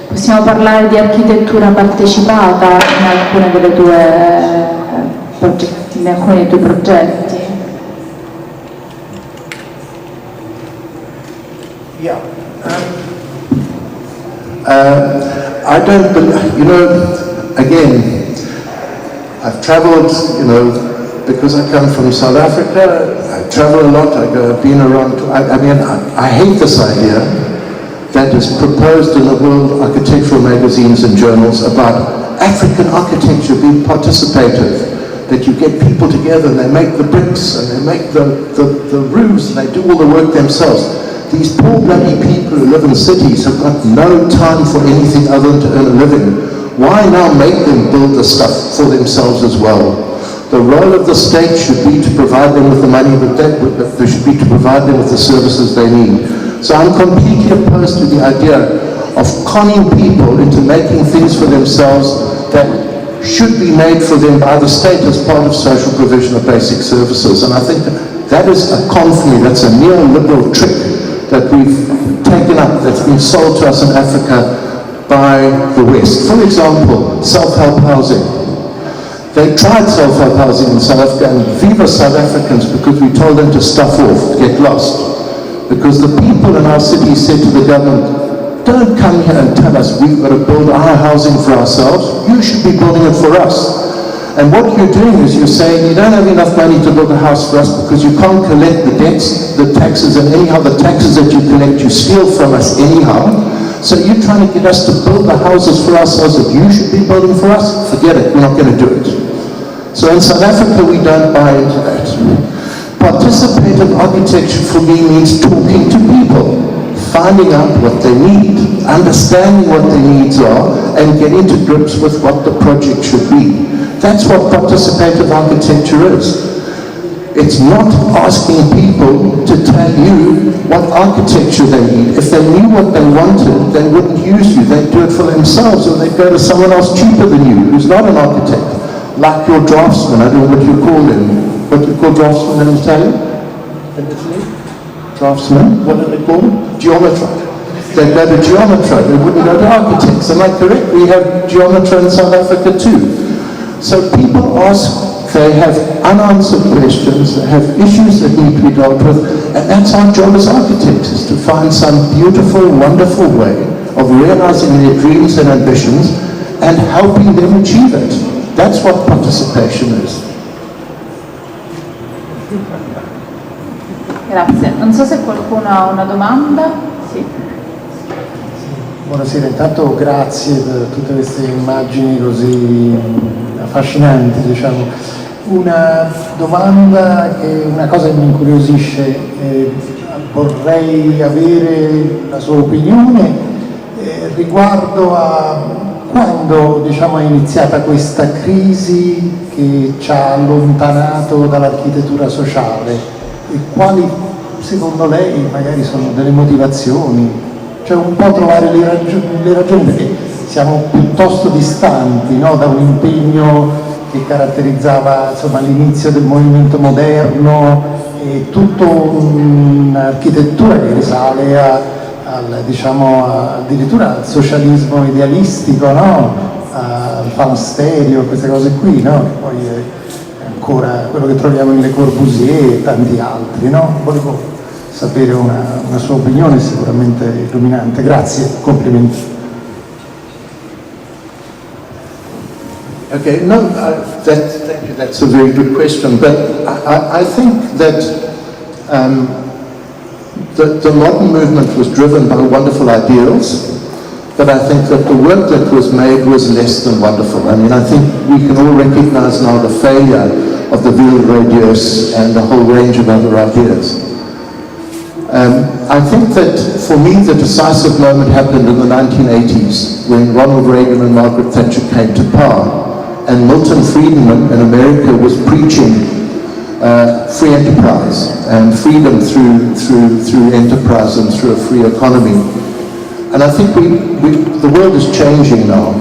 Possiamo parlare di architettura partecipata in alcuni dei tuoi progetti? Yeah. I don't believe, again, I've traveled, because I come from South Africa, I travel a lot, I've been around, I hate this idea that is proposed in the world architectural magazines and journals about African architecture being participative, that you get people together and they make the bricks and they make the roofs and they do all the work themselves. These poor bloody people who live in cities have got no time for anything other than to earn a living. Why now make them build the stuff for themselves as well? The role of the state should be to provide them with the money, but they should be to provide them with the services they need. So I'm completely opposed to the idea of conning people into making things for themselves that should be made for them by the state as part of social provision of basic services. And I think that is a con for me, that's a neoliberal trick that we've taken up, that's been sold to us in Africa by the West. For example, self-help housing. They tried self-help housing in South Africa, and viva South Africans, because we told them to stuff off, to get lost. Because the people in our cities said to the government, don't come here and tell us we've got to build our housing for ourselves, you should be building it for us. And what you're doing is you're saying you don't have enough money to build a house for us because you can't collect the debts, the taxes, and anyhow the taxes that you collect you steal from us anyhow. So you're trying to get us to build the houses for ourselves that you should be building for us? Forget it, we're not going to do it. So in South Africa we don't buy into that. Participative architecture for me means talking to people, finding out what they need, understanding what their needs are, and getting to grips with what the project should be. That's what participative architecture is. It's not asking people to tell you what architecture they need. If they knew what they wanted, they wouldn't use you. They'd do it for themselves, or they'd go to someone else cheaper than you, who's not an architect. Like your draftsman, I don't know what you call him. What do you call draftsman in Italian? In Italy? Draftsman? What do they call them? Geometra. They'd go to geometra, they wouldn't go to architects. Am I correct? We have geometra in South Africa too. So people ask, they have unanswered questions, they have issues that need to be dealt with, and that's our job as architects, is to find some beautiful, wonderful way of realizing their dreams and ambitions and helping them achieve it. That's what participation is. Grazie. Non so se qualcuno ha una domanda. Sì. Buonasera, intanto grazie per tutte queste immagini così affascinanti, diciamo. Una domanda, una cosa che mi incuriosisce, vorrei avere la sua opinione riguardo a quando, diciamo, è iniziata questa crisi che ci ha allontanato dall'architettura sociale e quali secondo lei magari sono delle motivazioni, cioè un po' trovare le ragioni, perché siamo piuttosto distanti, no, da un impegno che caratterizzava, insomma, l'inizio del movimento moderno e tutta un'architettura che risale diciamo, addirittura al socialismo idealistico, no? Al fanasterio, queste cose qui, no? Che poi è ancora quello che troviamo in Le Corbusier e tanti altri, no? Volevo sapere una sua opinione sicuramente illuminante. Grazie, complimenti. Okay, no, thank you, that's a very good question, but I think that the modern movement was driven by wonderful ideals, but I think that the work that was made was less than wonderful. I mean, I think we can all recognize now the failure of the Ville Radius and a whole range of other ideas. I think that for me the decisive moment happened in the 1980s when Ronald Reagan and Margaret Thatcher came to power, and Milton Friedman in America was preaching free enterprise and freedom through enterprise and through a free economy. And I think the world is changing now.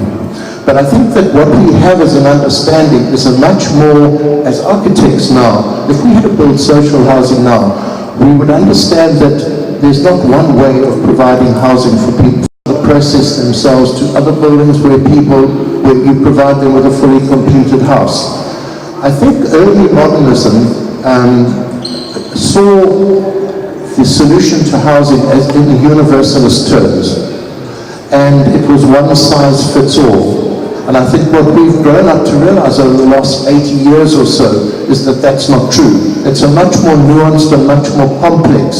But I think that what we have as an understanding is a much more, as architects now, if we had to build social housing now, we would understand that there's not one way of providing housing for people. The process themselves to other buildings where you provide them with a fully completed house. I think early modernism saw the solution to housing as in the universalist terms, and it was one size fits all. And I think what we've grown up to realize over the last 80 years or so is that that's not true. It's a much more nuanced and much more complex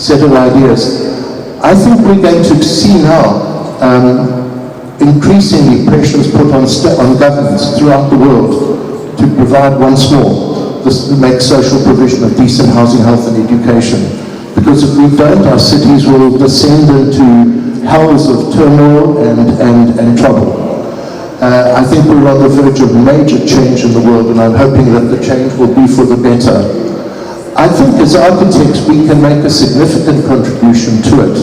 set of ideas. I think we're going to see now increasingly pressures put on governments throughout the world to provide once more, make social provision of decent housing, health and education. Because if we don't, our cities will descend into hells of turmoil and trouble. I think we're on the verge of major change in the world, and I'm hoping that the change will be for the better. I think as architects we can make a significant contribution to it,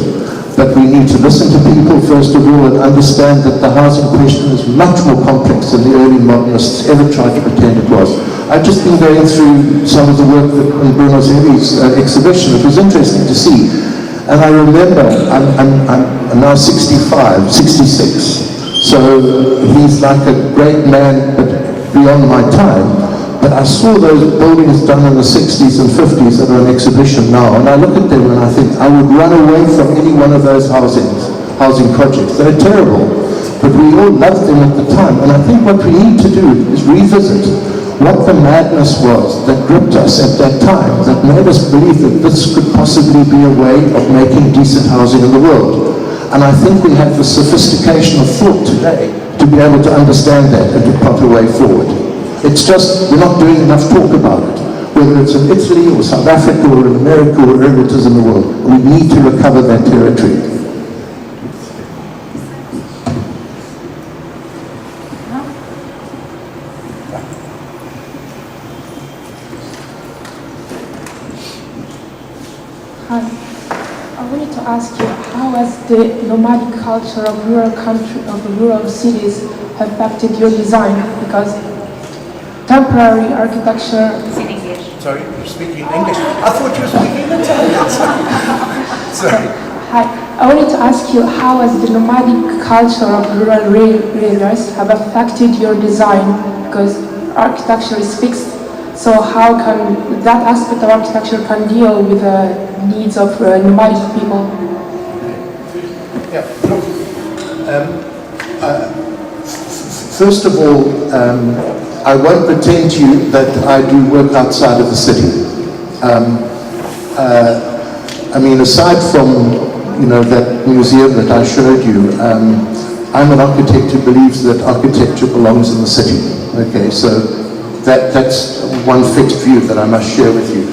but we need to listen to people first of all and understand that the housing question is much more complex than the early modernists ever tried to pretend it was. I've just been going through some of the work in Buenos Aires exhibition. It was interesting to see, and I remember I'm now 65, 66. So he's like a great man, but beyond my time. But I saw those buildings done in the 60s and 50s that are on exhibition now, and I look at them and I think I would run away from any one of those housing projects. They're terrible, but we all loved them at the time. And I think what we need to do is revisit what the madness was that gripped us at that time, that made us believe that this could possibly be a way of making decent housing in the world. And I think we have the sophistication of thought today to be able to understand that and to plot a way forward. It's just, we're not doing enough talk about it, whether it's in Italy or South Africa or in America or wherever it is in the world. We need to recover that territory. Hi. I wanted to ask you, how has the nomadic culture of rural cities affected your design? Because temporary architecture... Sorry, you're speaking English. I thought you were speaking Italian. Sorry. Hi. I wanted to ask you, how has the nomadic culture of rural areas have affected your design? Because architecture is fixed, so how can that aspect of architecture can deal with the needs of nomadic people? Yeah. First of all, I won't pretend to you that I do work outside of the city. I mean, aside from that museum that I showed you, I'm an architect who believes that architecture belongs in the city. Okay, so that's one fixed view that I must share with you.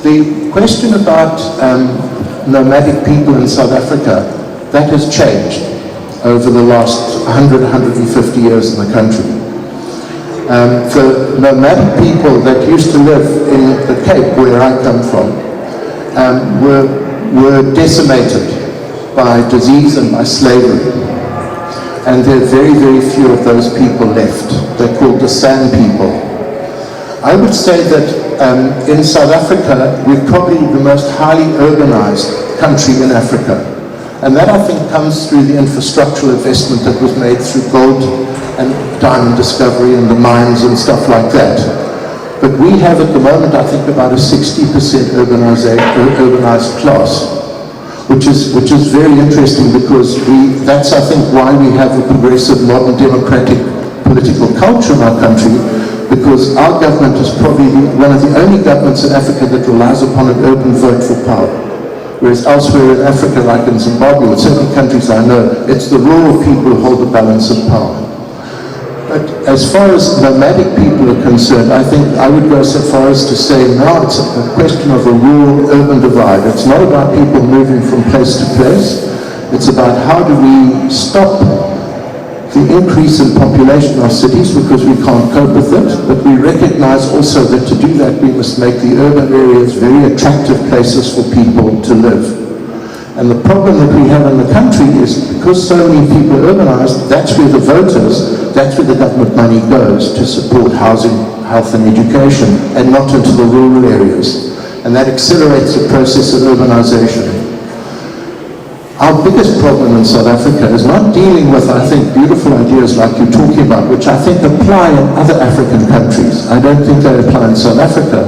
The question about nomadic people in South Africa, that has changed over the last 100, 150 years in the country. The nomadic people that used to live in the Cape, where I come from, were decimated by disease and by slavery. And there are very, very few of those people left. They're called the San people. I would say that in South Africa, we're probably the most highly urbanized country in Africa. And that, I think, comes through the infrastructural investment that was made through gold and diamond discovery and the mines and stuff like that. But we have at the moment, I think, about a 60% urbanized class, which is very interesting because that's, I think, why we have a progressive, modern, democratic political culture in our country, because our government is probably one of the only governments in Africa that relies upon an urban vote for power. Whereas elsewhere in Africa, like in Zimbabwe, or certain countries I know, it's the rural people who hold the balance of power. as far as nomadic people are concerned, I think I would go so far as to say now it's a question of a rural-urban divide. It's not about people moving from place to place. It's about how do we stop the increase in population of cities because we can't cope with it, but we recognize also that to do that we must make the urban areas very attractive places for people to live. And the problem that we have in the country is because so many people are urbanized, that's where the voters, that's where the government money goes to support housing, health and education, and not into the rural areas. And that accelerates the process of urbanization. Our biggest problem in South Africa is not dealing with, I think, beautiful ideas like you're talking about, which I think apply in other African countries. I don't think they apply in South Africa.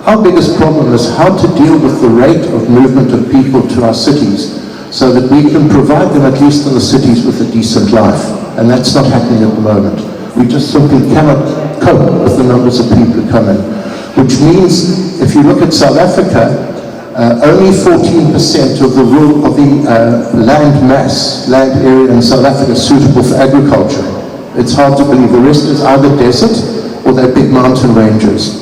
Our biggest problem is how to deal with the rate of movement of people to our cities so that we can provide them, at least in the cities, with a decent life. And that's not happening at the moment. We just simply cannot cope with the numbers of people who come in. Which means, if you look at South Africa, only 14% of the land area in South Africa is suitable for agriculture. It's hard to believe. The rest is either desert or they're big mountain ranges.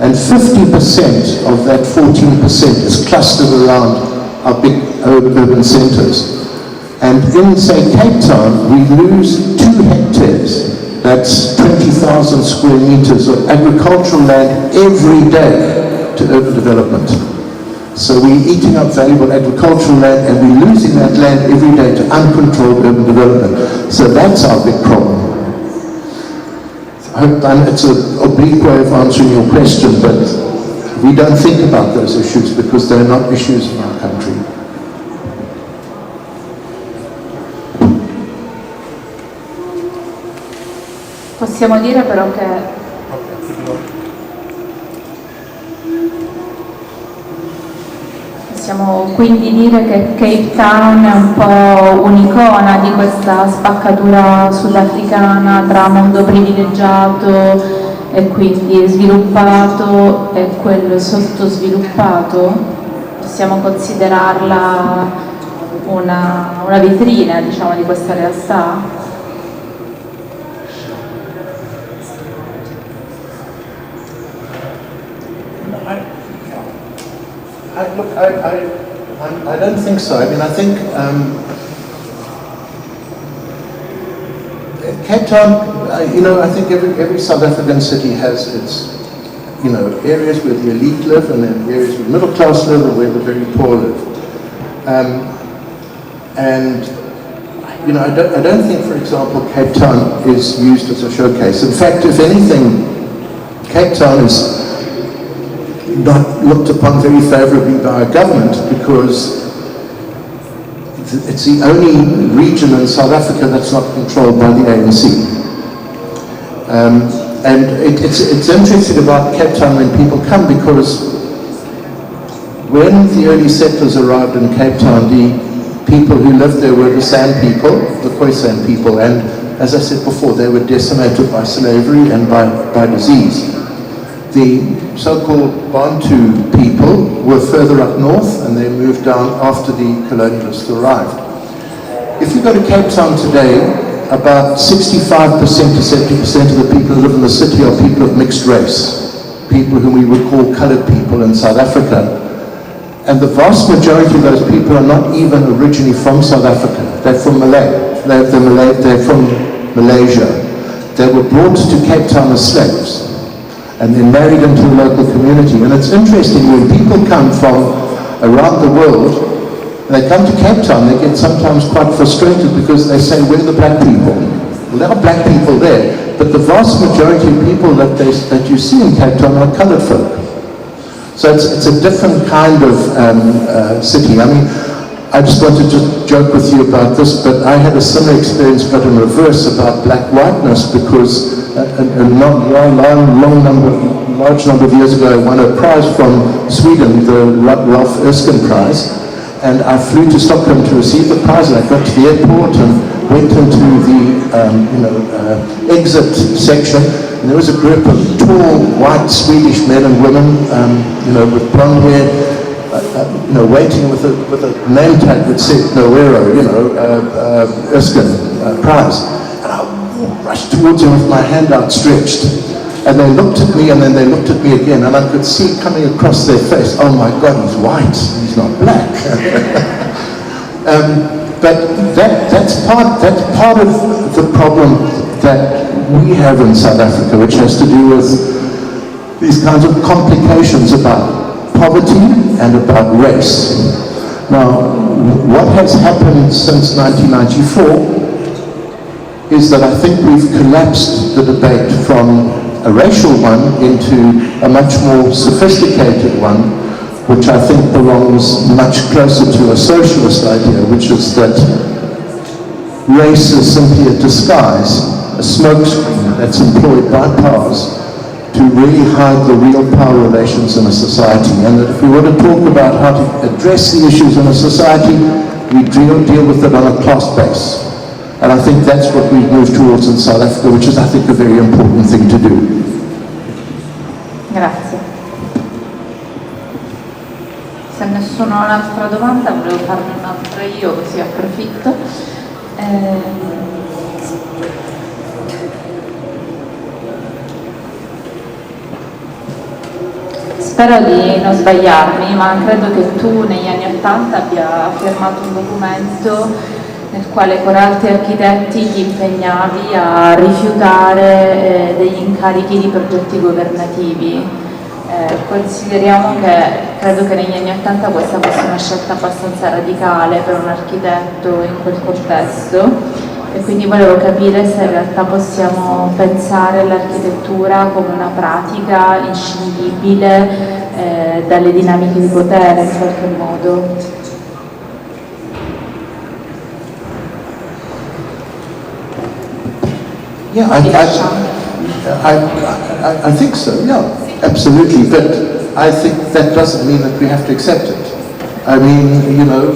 And 50% of that 14% is clustered around our big urban centers. And in, say, Cape Town, we lose 2 hectares. That's 20,000 square meters of agricultural land every day to urban development. So we're eating up valuable agricultural land and we're losing that land every day to uncontrolled urban development. So that's our big problem. I hope it's an oblique way of answering your question, but we don't think about those issues because they're not issues in our country. Possiamo dire però che possiamo quindi dire che Cape Town è un po' un'icona di questa spaccatura sudafricana tra mondo privilegiato e quindi sviluppato e quello sottosviluppato. Possiamo considerarla una vetrina, diciamo, di questa realtà. I don't think so. I mean, I think Cape Town, I think every South African city has its, areas where the elite live and then areas where the middle class live and where the very poor live. I don't think, for example, Cape Town is used as a showcase. In fact, if anything, Cape Town is not looked upon very favorably by our government because it's the only region in South Africa that's not controlled by the ANC. And it's interesting about Cape Town when people come because when the early settlers arrived in Cape Town, the people who lived there were the San people, the Khoisan people, and as I said before, they were decimated by slavery and by disease. The so-called Bantu people were further up north and they moved down after the colonialists arrived. If you go to Cape Town today, about 65% to 70% of the people who live in the city are people of mixed race, people whom we would call colored people in South Africa. And the vast majority of those people are not even originally from South Africa. They're from they're from Malaysia. They were brought to Cape Town as slaves and then married into the local community. And it's interesting, when people come from around the world, they come to Cape Town, they get sometimes quite frustrated because they say, we're the black people. Well, there are black people there, but the vast majority of people that you see in Cape Town are colored folk. So it's a different kind of city. I mean, I just want to joke with you about this, but I had a similar experience but in reverse about black whiteness because a large number of years ago I won a prize from Sweden, the Ralph Erskine Prize, and I flew to Stockholm to receive the prize, and I got to the airport and went into the exit section, and there was a group of tall white Swedish men and women with blonde hair, waiting with a name tag that said Noero, Erskine Prize. And I rushed towards him with my hand outstretched. And they looked at me, and then they looked at me again, and I could see coming across their face, oh my God, he's white, he's not black. But that's part of the problem that we have in South Africa, which has to do with these kinds of complications about poverty and about race. Now, what has happened since 1994 is that I think we've collapsed the debate from a racial one into a much more sophisticated one, which I think belongs much closer to a socialist idea, which is that race is simply a disguise, a smokescreen that's employed by powers to really hide the real power relations in a society. And that if we want to talk about how to address the issues in a society, we deal with it on a class base. And I think that's what we've moved towards in South Africa, which is, I think, a very important thing to do. Grazie. Se nessuno ha un'altra domanda, volevo farne un'altra io, così approfitto. Spero di non sbagliarmi, ma credo che tu negli anni '80 abbia firmato un documento nel quale con altri architetti ti impegnavi a rifiutare degli incarichi di progetti governativi. Consideriamo che credo che negli anni '80 questa fosse una scelta abbastanza radicale per un architetto in quel contesto, e quindi volevo capire se in realtà possiamo pensare all'architettura come una pratica inscindibile dalle dinamiche di potere in qualche modo. Yeah, I think so, yeah, absolutely, but I think that doesn't mean that we have to accept it. I mean, you know,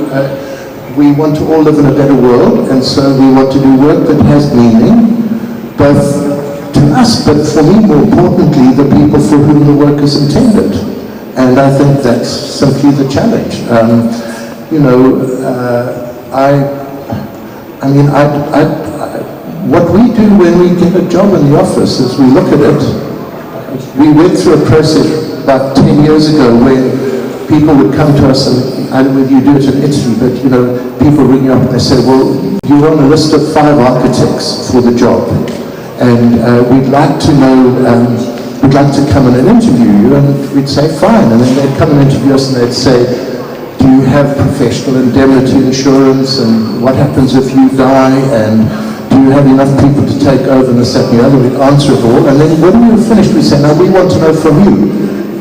we want to all live in a better world, and so we want to do work that has meaning, both to us, but for me, more importantly, the people for whom the work is intended. And I think that's simply the challenge. You know, what we do when we get a job in the office is we look at it. We went through a process about 10 years ago when people would come to us, and I don't know if you do it in Italy, but you know, people ring you up and they say, well, you're on a list of 5 architects for the job, and we'd like to know, we'd like to come in and interview you, and we'd say fine, and then they'd come and interview us and they'd say, do you have professional indemnity insurance, and what happens if you die, and do you have enough people to take over, and this, that, and the other? We'd answer it all, and then when we were finished, we say, now we want to know from you,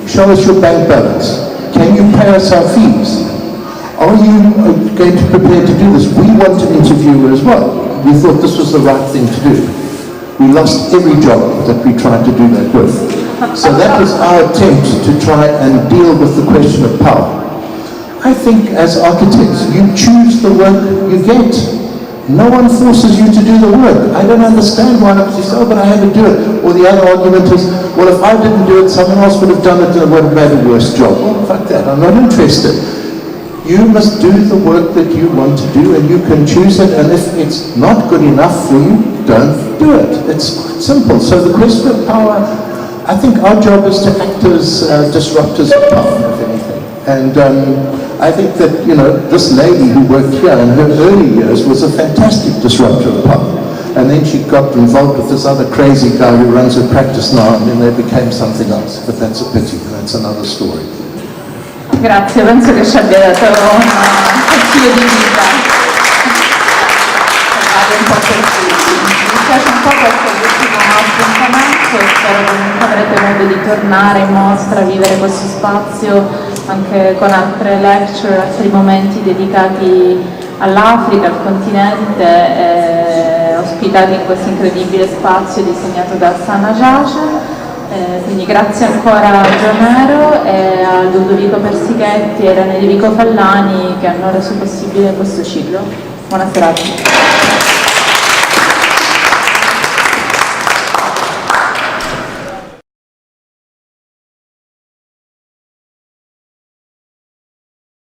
show us your bank balance. Can you pay us our fees? Are you going to prepare to do this? We want to interview you as well. We thought this was the right thing to do. We lost every job that we tried to do that with. So that was our attempt to try and deal with the question of power. I think as architects, you choose the work you get. No one forces you to do the work. I don't understand why you say, oh, but I had to do it. Or the other argument is, well, if I didn't do it, someone else would have done it and it would have made a worse job. Well, fuck that, I'm not interested. You must do the work that you want to do, and you can choose it, and if it's not good enough for you, don't do it. It's quite simple. So the question of power, I think our job is to act as disruptors of power, if anything. And I think that, you know, this lady who worked here in her early years was a fantastic disruptor of power. And then she got involved with this other crazy guy who runs her practice now, and then they became something else. But that's a pity, that's another story. Grazie, penso che ci abbia dato un consiglio di vita. Vale un po' per tutti. Mi dispiace un po' questo ultimo appuntamento, spero che avrete modo di tornare in mostra, vivere questo spazio anche con altre lecture, altri momenti dedicati all'Africa, al continente, ospitati in questo incredibile spazio disegnato da Sana Giace. Quindi grazie ancora a Noero e a Ludovico Persichetti e Irene Di Vico Fallani che hanno reso possibile questo ciclo. Buona serata.